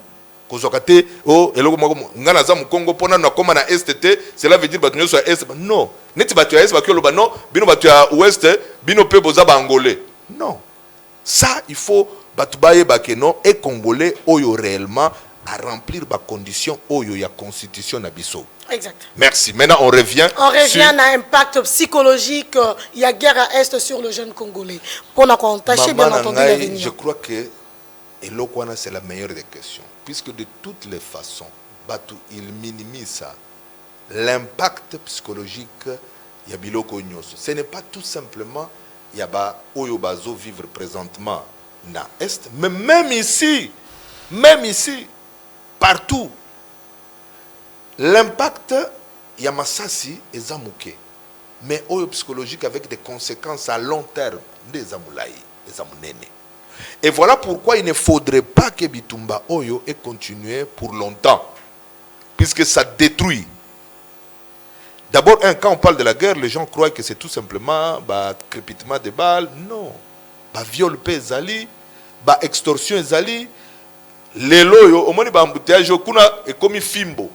Kozokate oh eloko ngana za Congo pona na koma na STT, cela veut dire batunyo soit est. Non. Neti batu ya est bakyo loba non, bino batu ya ouest, bino pe boza ba angolais. Non. Ça il faut batu baye bakeno et congolais oyo réellement à remplir ba condition oyo ya constitution na biso.
Exact.
Merci. Maintenant on revient
sur à l'impact psychologique, il y a guerre à est sur le jeune congolais. Pour qu'on tâche bien entendu l'avenir.
Je crois que Et l'Okwana, c'est la meilleure des questions. Puisque de toutes les façons, Batu, il minimise ça. L'impact psychologique, il y a Biloko Nyoso. Ce n'est pas tout simplement, il y a Oyobazo vivre présentement dans l'Est, mais même ici, partout, l'impact, il y a Massassi et Zamouké. Mais Oyo psychologique avec des conséquences à long terme, des Amoulaï, des Amounene. Et voilà pourquoi il ne faudrait pas que Bitumba Oyo ait continué pour longtemps, puisque ça détruit. D'abord, quand on parle de la guerre, les gens croient que c'est tout simplement crépitement de balles. Non. Viol ezali, extorsion ezali, lelo yo, au moins embouteillage kuna et comme fimbo.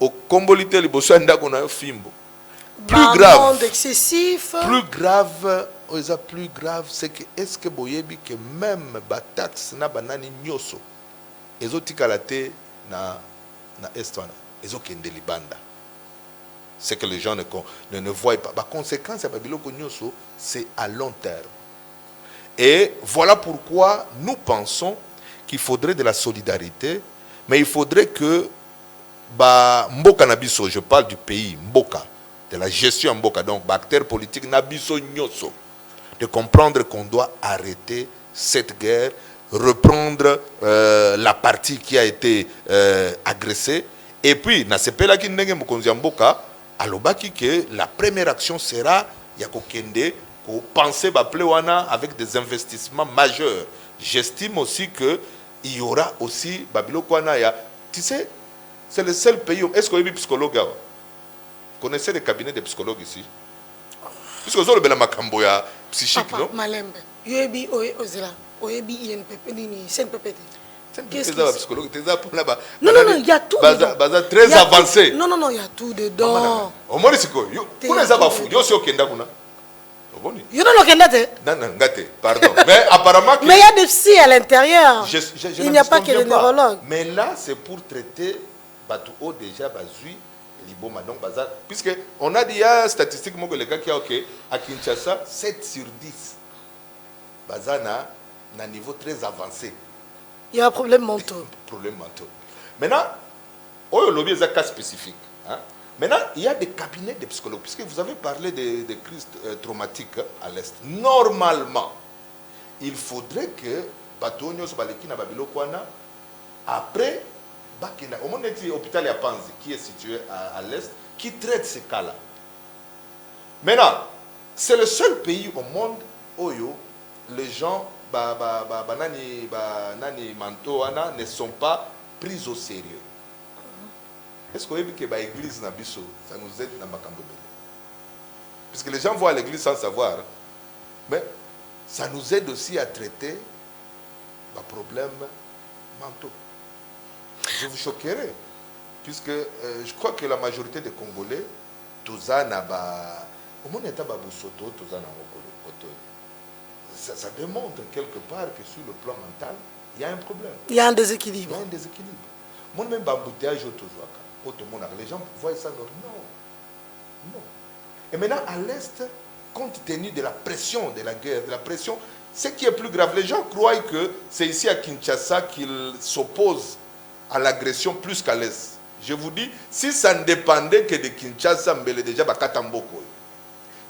Au kombolite liboso ndako na fimbo. Plus grave. Plus grave, c'est que est-ce que boyebi que même taxe na banani nyoso ezotikalate na estwana ezokende libanda. C'est que les gens ne voient pas. La conséquence à Babiloko Nyoso, c'est à long terme. Et voilà pourquoi nous pensons qu'il faudrait de la solidarité, mais il faudrait que Mboka Nabiso, je parle du pays, Mboka, de la gestion Mboka, donc acteur politique Nabiso Nyoso, de comprendre qu'on doit arrêter cette guerre, reprendre la partie qui a été agressée, et puis, na sepela ki ndenge mokonzi Mboka, alobaki que la première action sera Yakokende, pour penser Baplewana avec des investissements majeurs. J'estime aussi qu'il y aura aussi Babilokwana. Tu sais, c'est le seul pays. Est-ce qu'il y a des psychologues? Vous connaissez les cabinets de psychologues ici? Puisque vous avez le Makamboya psychique, non?
Malembe. Yoebi Ozela. Oyebi INPP. CNPP.
Qu'est-ce que
non, il y a tout dedans.
Très avancé.
Non, il y a tout dedans.
Au moins, c'est quoi? Vous n'avez pas fou. Vous avez pardon. Mais apparemment.
Mais il y a des psy à l'intérieur. Il n'y a pas que les neurologues.
Mais là, c'est pour traiter Batouo déjà Bazui, Liboma. Donc, puisque on a dit statistiquement que les gars qui ont à Kinshasa, 7 sur 10. Bazana, à un niveau très avancé.
Il y a un problème mentaux.
Maintenant, il y a des cas spécifiques. Maintenant, il y a des cabinets de psychologues. Puisque vous avez parlé de crises traumatiques à l'Est. Normalement, il faudrait que Batonio Sobaleki na Babilokwana, après, au moins l'hôpital Yapanzi, qui est situé à l'Est, qui traite ces cas-là. Maintenant, c'est le seul pays au monde où les gens nani mantoana ne sont pas pris au sérieux. Est-ce que vous savez que l'église ça nous aide dans Makambo? Puisque les gens voient l'église sans savoir, mais ça nous aide aussi à traiter les problèmes mentaux. Je vous choquerai, puisque je crois que la majorité des Congolais, tous au monde est à Babusoto, tous ça démontre quelque part que sur le plan mental, il y a un problème.
Il y a un déséquilibre.
Il y a un déséquilibre. Moi, même embouteillage, les gens voient ça. Non. Et maintenant, à l'Est, compte tenu de la pression de la guerre, de la pression, ce qui est plus grave, les gens croient que c'est ici à Kinshasa qu'ils s'opposent à l'agression plus qu'à l'Est. Je vous dis, si ça ne dépendait que de Kinshasa, Mbele déjà, Bakatamboko.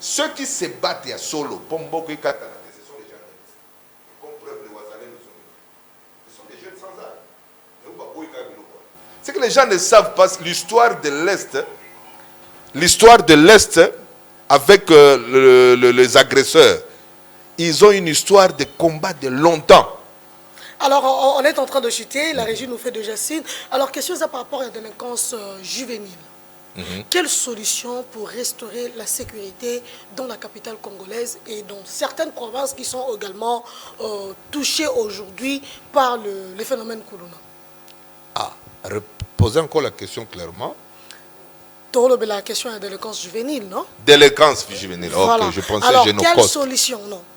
Ceux qui se battent à Solo, Pomboko et Katana, ce sont les gens de l'Est. Comme preuve de Ouazalé, ce sont des jeunes sans armes. C'est que les gens ne savent pas l'histoire de l'Est avec les agresseurs. Ils ont une histoire de combat de longtemps.
Alors, on est en train de chuter, la régie nous fait déjà signe. Alors, question ça par rapport à la délinquance juvénile. Quelle solution pour restaurer la sécurité dans la capitale congolaise et dans certaines provinces qui sont également touchées aujourd'hui par le phénomène Kuluna?
Reposez encore la question clairement.
La question est de délinquance juvénile, non?
Délinquance juvénile, voilà. Ok, je pensais
alors,
génocide.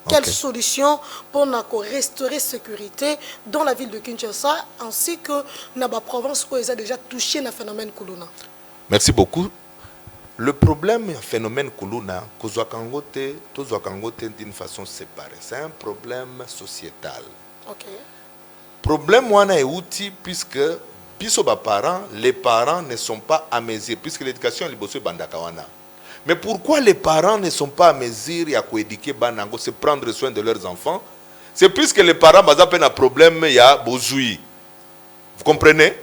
Quelle solution pour restaurer la sécurité dans la ville de Kinshasa ainsi que dans la province où ils ont déjà touché le phénomène Kuluna?
Merci beaucoup. Le problème du phénomène Kuluna, d'une façon séparée, c'est un problème sociétal.
Ok.
Problème wana est outil puisque biso ba parents, les parents ne sont pas à mesure puisque l'éducation est liboso bandaka wana. Mais pourquoi les parents ne sont pas à mesure ya koéduquer banango, c'est prendre soin de leurs enfants? C'est puisque les parents ont un problème ya bozui. Vous comprenez?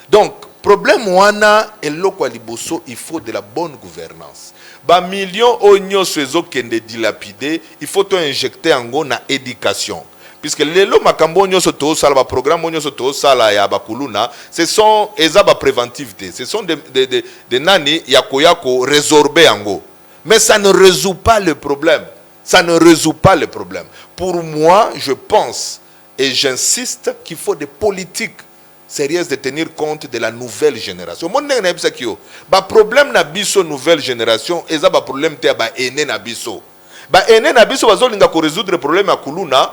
Donc, problème wana et loko liboso, il faut de la bonne gouvernance. Ba millions onyo sezo kende dilapidé, il faut to injecter en na éducation. Puisque les lots makambo nyonso to sala ba programme nyonso to sala ya bakuluna, ce sont ezaba préventivité, ce sont des nani yako résorber ango. Mais ça ne résout pas le problème. Ça ne résout pas le problème. Pour moi, je pense et j'insiste qu'il faut des politiques sérieuses de tenir compte de la nouvelle génération. Mon ndenge na bisa kio, ba problème na biso nouvelle génération, ezaba problème te ba ene na biso. Ba ene na biso bazolinga ko résoudre problème ya kuluna.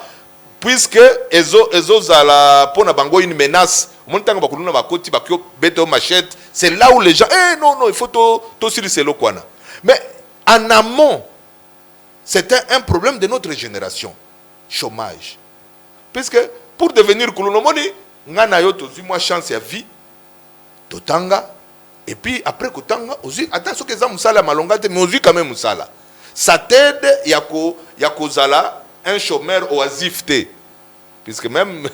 Puisque ezo zala pona bango une menace, mon tango bakuluna bakoti bakyo beto machette, c'est là où les gens non il faut to sur c'est lokwana. Mais en amont, c'était un problème de notre génération, chômage. Puisque pour devenir kuluna moni ngana yo tozi moi chance ya vie totanga et puis après kotanga ozi attention que za musala malongate mais ozi quand même musala. Ça t'aide yako zala un chômeur oasif te. Puisque même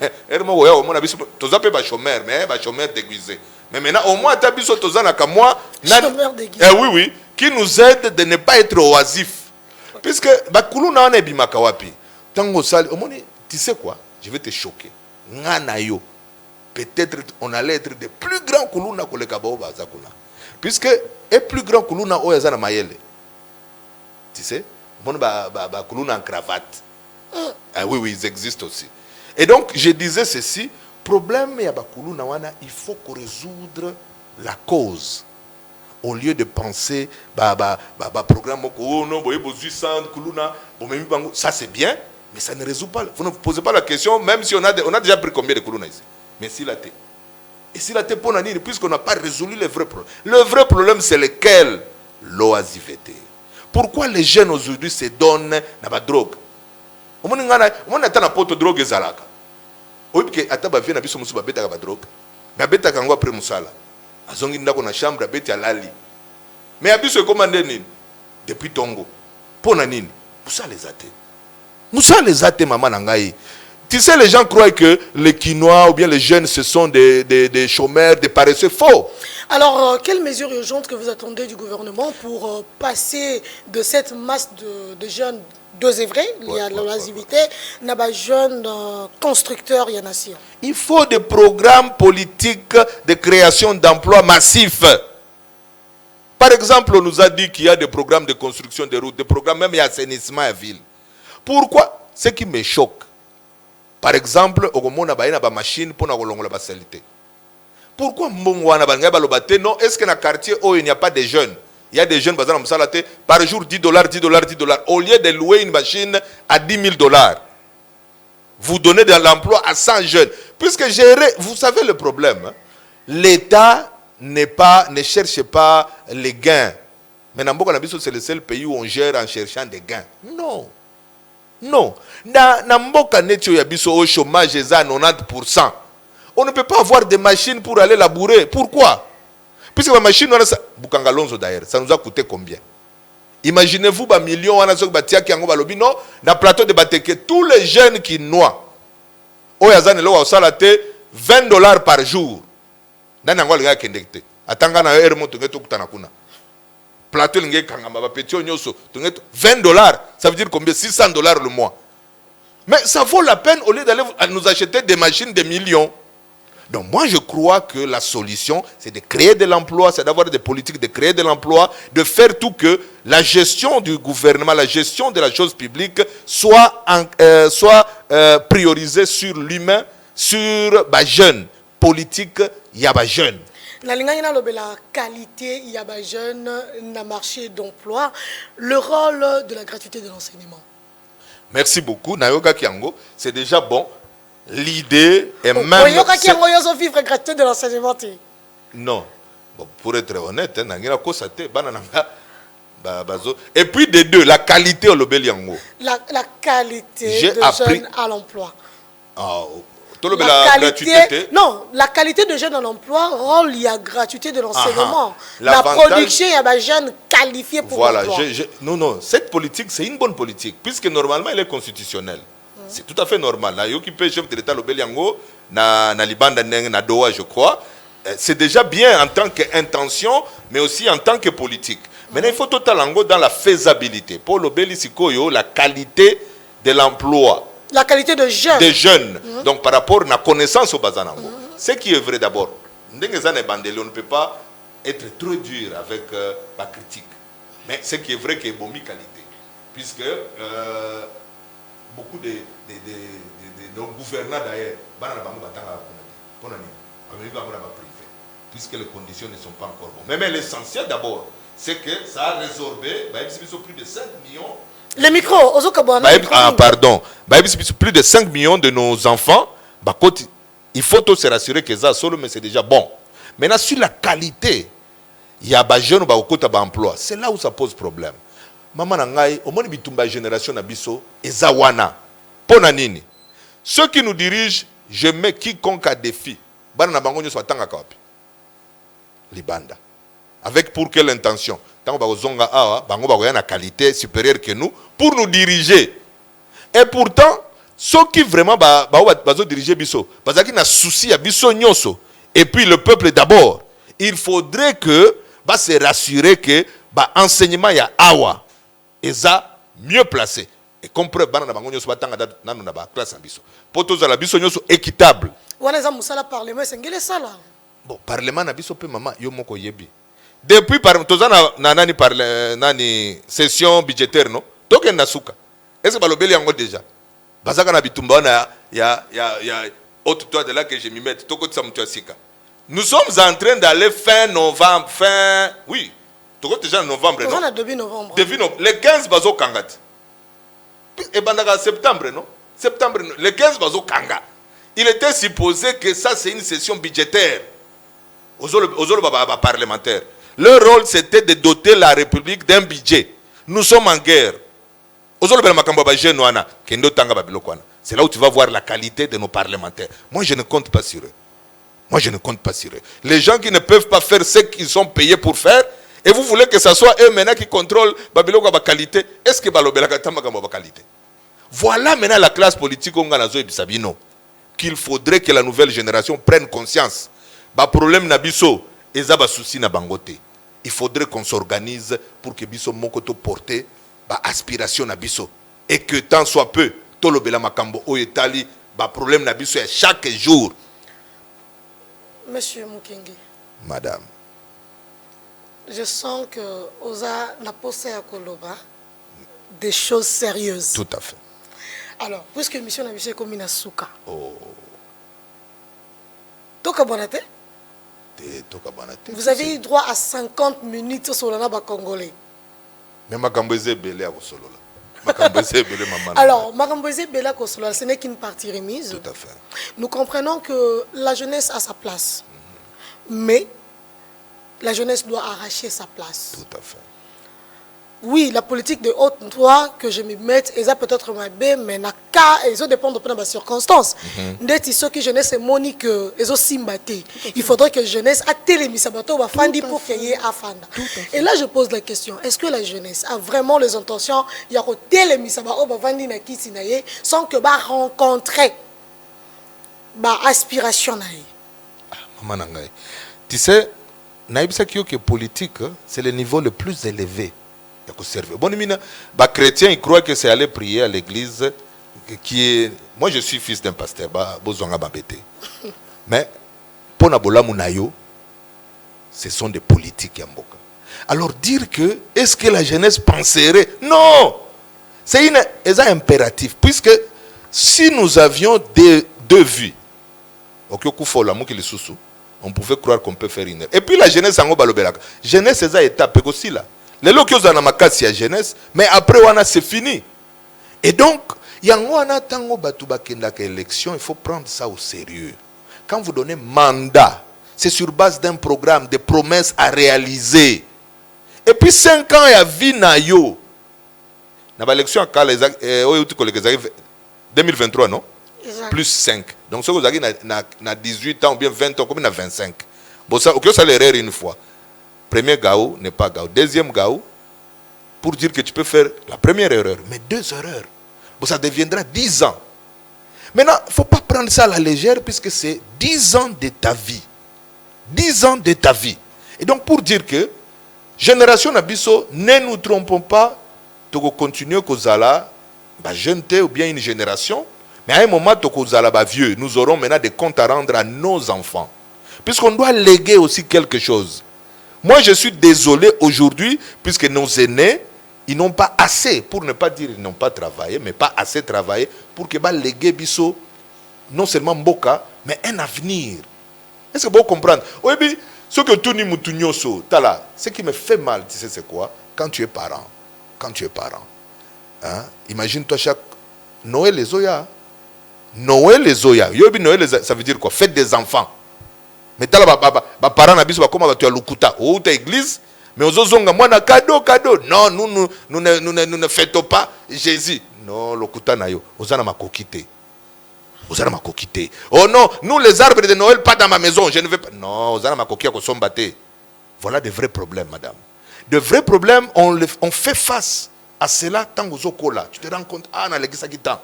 toza pe ba chômeur mais ba chômeur déguisé. Mais maintenant au moins ta biso toza na ka moi
chômeur déguisé.
Oui qui nous aide de ne pas être oasif. Puisque ba kuluna on ebimaka wapi. Tango sali omoni tu sais quoi? Je vais te choquer. Ngana yo peut-être on allait être de plus grands kuluna ko le kabao bazakuna. Puisque et plus grand kuluna oyaza na mayele. Tu sais? Bon ba kuluna en cravate. Ah oui, ils existent aussi. Et donc, je disais ceci, problème ya bakuluna wana, il faut qu'on résoudre la cause. Au lieu de penser, programme, oh non, ça c'est bien, mais ça ne résout pas. Vous ne vous posez pas la question, même si on a déjà pris combien de kuluna ici. Mais si la té. Et si la té pour nani, puisqu'on n'a pas résolu le vrai problème. Le vrai problème, c'est lequel? L'oisiveté. Pourquoi les jeunes aujourd'hui se donnent à la drogue? On a un pot de drogue et zalaka. Oui, parce que ataba vient à biso musu babeta ka drogue. Babeta kango après musala. Azongi ndako na chambre abeti alali. Mais abiso commandé nini? Depuis Tongo. Pona nini? Musa les athées. Musa les athées maman nangai. Tu sais, les gens croient que les Quinois ou bien les jeunes, ce sont des chômeurs, des paresseux. Faux.
Alors, quelles mesures urgentes que vous attendez du gouvernement pour passer de cette masse de jeunes désœuvrés, il y a l'oisivité, il y a des jeunes constructeurs, il y en a si.
Il faut des programmes politiques de création d'emplois massifs. Par exemple, on nous a dit qu'il y a des programmes de construction de routes, des programmes même d'assainissement à la ville. Pourquoi? Ce qui me choque. Par exemple, on a une machine pour la saleté. Pourquoi non? Est-ce que dans le quartier où il n'y a pas de jeunes? Il y a des jeunes par jour $10, $10. Au lieu de louer une machine à $10,000, vous donnez de l'emploi à 100 jeunes. Puisque gérer, vous savez le problème. Hein? L'État ne cherche pas les gains. Mais Namboka c'est le seul pays où on gère en cherchant des gains. Non. Non. Dans Mboka Netio Yabiso au chômage est à 90%. On ne peut pas avoir des machines pour aller labourer. Pourquoi? Puisque la machine, Bukangalonzo d'ailleurs, ça nous a coûté combien? Imaginez-vous, bah millions, on a sur Batia qui ont balobi, non? Dans le plateau de Bateke, tous les jeunes qui noient, au Yazan et l'eau au salaté, $20 par jour. Dans l'angle de la Kendekte. Atanga na ermo tungeto kutanakuna. Plateau l'ingé kangamba, ba petit onyoso, tungeto $20. Ça veut dire combien? $600 le mois. Mais ça vaut la peine au lieu d'aller nous acheter des machines de millions. Donc moi je crois que la solution c'est de créer de l'emploi, c'est d'avoir des politiques de créer de l'emploi, de faire tout que la gestion du gouvernement, la gestion de la chose publique soit priorisée sur l'humain, sur les jeunes. Politique, il y a des jeunes.
La qualité, il y a des jeunes, dans le marché d'emploi, le rôle de la gratuité de l'enseignement.
Merci beaucoup. Nayoka Kiango, c'est déjà bon. L'idée est même...
vivre gratuité de l'enseignement.
Non. Bon, pour être honnête, et puis des deux, la qualité au Lobeliango.
La qualité de jeunes à l'emploi.
La gratuité.
Non, la qualité de jeunes en emploi rend la gratuité de l'enseignement. La production, il y a des jeunes qualifiés pour l'emploi.
Non, cette politique, c'est une bonne politique, puisque normalement, elle est constitutionnelle. C'est tout à fait normal. Là, occupé chef de l'État, l'Obeliango, na Libanda, na Doha, je crois. C'est déjà bien en tant qu'intention, mais aussi en tant que politique. Maintenant, il faut totalement dans la faisabilité. Pour l'Obeli Sikoyo, la qualité de l'emploi.
La qualité de jeunes.
Des jeunes. Donc, par rapport à la connaissance au Bazanango. Ce qui est vrai d'abord, on ne peut pas être trop dur avec la critique. Mais ce qui est vrai, c'est une bonne qualité. Puisque beaucoup de nos gouvernants d'ailleurs, puisque les conditions ne sont pas encore bonnes. Mais l'essentiel d'abord, c'est que ça a résorbé plus de 5 millions.
Les micros,
pardon. Plus de 5 millions de nos enfants, il faut se rassurer que ça solo, mais c'est déjà bon. Maintenant, sur la qualité, il y a des jeunes qui ont emploi. C'est là où ça pose problème. Maman nangai, au moins bitumba génération nabiso, ezawana. Ponanini. Ceux qui nous dirigent, je mets quiconque à défi. Bana bangonyo soit tanga kapi. Libanda. Avec pour quelle intention? Tant que zonga awa, bango ba na qualité supérieure que nous pour nous diriger. Et pourtant, ceux qui vraiment bazo diriger biso, bazaki na souci à biso nyoso. Et puis le peuple d'abord, il faudrait que se rassurer que enseignement ya awa eza mieux placé. Et comprendre bana bango nyoso batanga nanu na ba classe biso. Poto za la biso nyoso équitable.
Wana za musala parlement sengele sala.
Bon, parlement na biso pe mama yo moko yebi. Depuis nani session budgétaire non toke nasuka est-ce que balobeli yango déjà bazaka na bitumba na ya autre toi de là que je m'y mette toko tsamutuasika. Nous sommes en train d'aller fin novembre oui toko déjà novembre non
on a début novembre
le 15 bazo kangat et bandaka septembre non septembre le 15 bazo kanga. Il était supposé que ça c'est une session budgétaire aux parlementaires. Leur rôle, c'était de doter la République d'un budget. Nous sommes en guerre. C'est là où tu vas voir la qualité de nos parlementaires. Moi, je ne compte pas sur eux. Les gens qui ne peuvent pas faire ce qu'ils sont payés pour faire, et vous voulez que ce soit eux maintenant qui contrôlent la qualité, est-ce que la qualité? Voilà maintenant la classe politique qu'il faudrait que la nouvelle génération prenne conscience. Problème nabiso. Il faudrait qu'on s'organise pour que biso mokoto porter aspiration na biso et que tant soit peu tolobela makambo oyetali problème na biso chaque jour.
Monsieur Mukenge.
Madame.
Je sens que oza na posé à Koloba des choses sérieuses.
Tout à fait.
Alors, puisque mission na biso comme na suka.
Oh.
Toka bonate. Vous avez eu droit à 50 minutes sur le Naba congolais.
Mais Makambouze Belé à Kosolola.
Alors, Makambouze Belé à Kosolola, ce n'est qu'une partie remise.
Tout à fait.
Nous comprenons que la jeunesse a sa place. Mais la jeunesse doit arracher sa place.
Tout à fait.
Oui, la politique de haute loi que je me mette, ça peut-être ma bé, mais na cas, ça dépend de plein de circonstances. Ndeti ceux qui jeunesse est monique, ils ont simbaté. Il faudrait que jeunesse a télémisabato va fandi pour qu'il y ait afanda. Et là, je pose la question, est-ce que la jeunesse a vraiment les intentions, il y a télémisabato va fandi na kiti na ye, sans que va rencontrer ba aspiration na ye.
Maman nangai. Tu sais, naibisa kio que politique, c'est le niveau le plus élevé. Bon, les chrétiens, ils croient que c'est aller prier à l'église. Moi, je suis fils d'un pasteur. Mais, pour Nabola Mounayo, ce sont des politiques. Alors, dire que, est-ce que la jeunesse penserait? Non! C'est un impératif. Puisque, si nous avions deux vues, on pouvait croire qu'on peut faire une heure. Et puis, la jeunesse, jeunesse, c'est une étape aussi là. Les locaux ont la jeunesse, mais après c'est fini. Et donc, il y a une élection, il faut prendre ça au sérieux. Quand vous donnez mandat, c'est sur base d'un programme, de promesses à réaliser. Et puis 5 ans, il y a vie na yo. Dans l'élection 2023, non? plus 5. Donc, ce que vous avez na 18 ans ou bien 20 ans, comme il a 25. Bon, ça, ok, ça l'erreur une fois. Premier gaou n'est pas gaou. Deuxième gaou, pour dire que tu peux faire la première erreur, mais 2 erreurs. Bon, ça deviendra 10 ans. Maintenant, il ne faut pas prendre ça à la légère puisque c'est 10 ans de ta vie. 10 ans de ta vie. Et donc, pour dire que, génération Nabiso, ne nous trompons pas, tu continuer Kozala, jeune ou bien une génération, mais à un moment, tu Kozala vieux. Nous aurons maintenant des comptes à rendre à nos enfants. Puisqu'on doit léguer aussi quelque chose. Moi, je suis désolé aujourd'hui, puisque nos aînés, ils n'ont pas assez, pour ne pas dire ils n'ont pas travaillé, mais pas assez travaillé, pour que léguer Bisso, non seulement Mboka, mais un avenir. Est-ce que vous comprenez? Oui, mais ce que tu dis, ce qui me fait mal, tu sais c'est quoi? Quand tu es parent. Quand tu es parent. Hein? Imagine-toi chaque Noël les Oya. Noël les Oya. Noël, ça veut dire quoi? Fête des enfants. Mais tu as parents na biso comme tu as lukuta ou tu église mais aux autres moi na cadeau non nous ne fêtons pas Jésus non lukuta na yo ozana makokité oh non nous les arbres de Noël pas dans ma maison je ne veux pas non ozana makokia ko sombate. Voilà de vrais problèmes madame, de vrais problèmes. On fait face à cela tant aux okola tu te rends compte na l'église qui temps.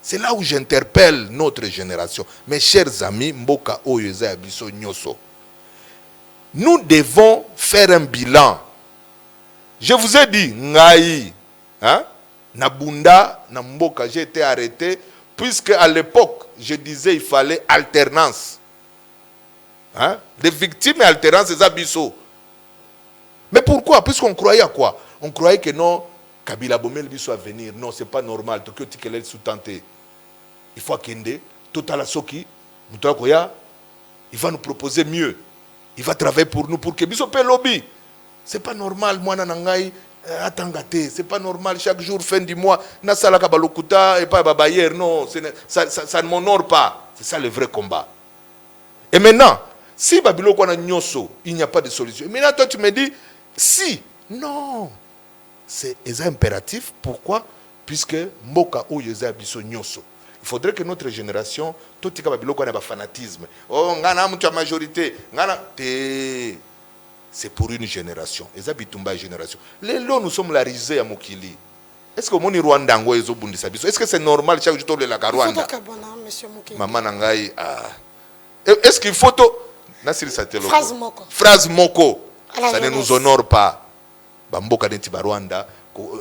C'est là où j'interpelle notre génération. Mes chers amis, Mboka Oyeza Abiso Nyoso. Nous devons faire un bilan. Je vous ai dit, Ngaï, Nabunda, Namboka, j'ai été arrêté, puisque à l'époque, je disais il fallait alternance. Des victimes et alternance, c'est Abiso. Mais pourquoi? Puisqu'on croyait à quoi? On croyait que non, Kabila Bomel Biso à venir. Non, c'est pas normal. Il faut Kende, Total Soki, il va nous proposer mieux. Il va travailler pour nous, pour que Biso paie lobby. C'est pas normal, moi, Nanangai, attendez, c'est pas normal, chaque jour, fin du mois, Nasala Kabalokuta et pas Babayer, non, ça ne m'honore pas. C'est ça le vrai combat. Et maintenant, si Babilo Kwana Nyoso, il n'y a pas de solution. Maintenant, toi, tu me dis, si, non. C'est impératif. Pourquoi? Puisque Mboka Oyeza Biso Nyoso. Il faudrait que notre génération, tout le monde ait un fanatisme. Oh, on a une majorité. C'est pour une génération. Et ça, c'est génération. Les lots, nous sommes la risée à Mokili. Est-ce que mon Rwanda est-ce que c'est normal chaque jour le Rwanda? Maman Nangai. Est-ce qu'il faut phrase moko. Phrase moko. Ça ne nous honore pas. Bamboka neti Rwanda,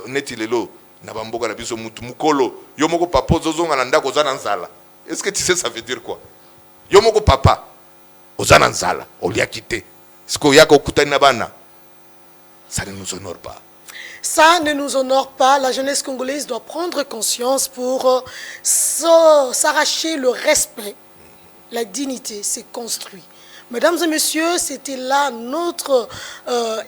neti lelo. Nabamboka na biso mutu mukolo yomoko papa zozonga na ndako zana nzala. Est-ce que tu sais ça veut dire quoi? Yomoko papa ozana nzala olia quitté. Est-ce que yako kutani na bana? Ça ne nous honore pas.
Ça ne nous honore pas. La jeunesse congolaise doit prendre conscience pour s'arracher le respect. La dignité, c'est construit. Mesdames et messieurs, c'était là notre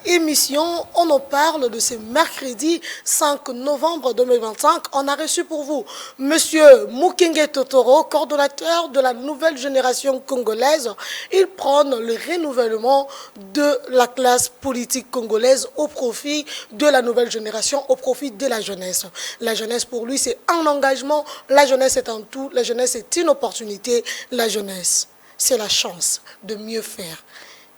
émission. On en parle de ce mercredi 5 novembre 2025. On a reçu pour vous Monsieur Mukenge Totoro, coordonnateur de la nouvelle génération congolaise. Il prône le renouvellement de la classe politique congolaise au profit de la nouvelle génération, au profit de la jeunesse. La jeunesse pour lui, c'est un engagement. La jeunesse est un tout. La jeunesse est une opportunité. La jeunesse, c'est la chance de mieux faire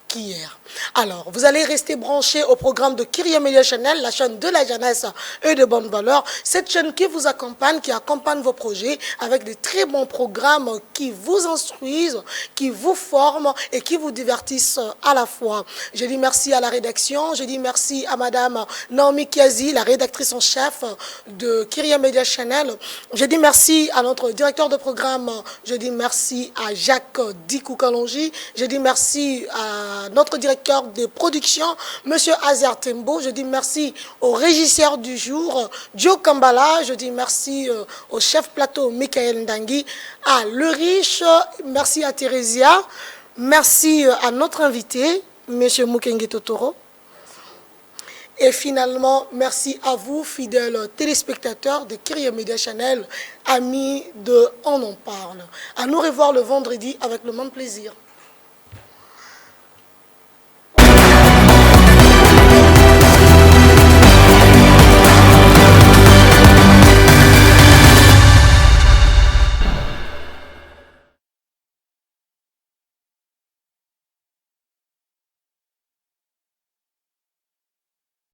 qu'hier. Alors, vous allez rester branchés au programme de Kyria Media Channel, la chaîne de la jeunesse et de bonnes valeurs. Cette chaîne qui vous accompagne, qui accompagne vos projets avec des très bons programmes qui vous instruisent, qui vous forment et qui vous divertissent à la fois. Je dis merci à la rédaction, je dis merci à Madame Naomi Kiazi, la rédactrice en chef de Kyria Media Channel. Je dis merci à notre directeur de programme, je dis merci à Jacques Dikou-Kalonji, je dis merci à notre directeur de production, M. Azer Tembo. Je dis merci au régisseur du jour, Joe Kambala. Je dis merci au chef plateau, Michael Ndangui. À Le Riche, merci à Thérésia. Merci à notre invité, M. Mukenge Totoro. Et finalement, merci à vous, fidèles téléspectateurs de Kyria Media Channel, amis de On en parle. À nous revoir le vendredi avec le même plaisir.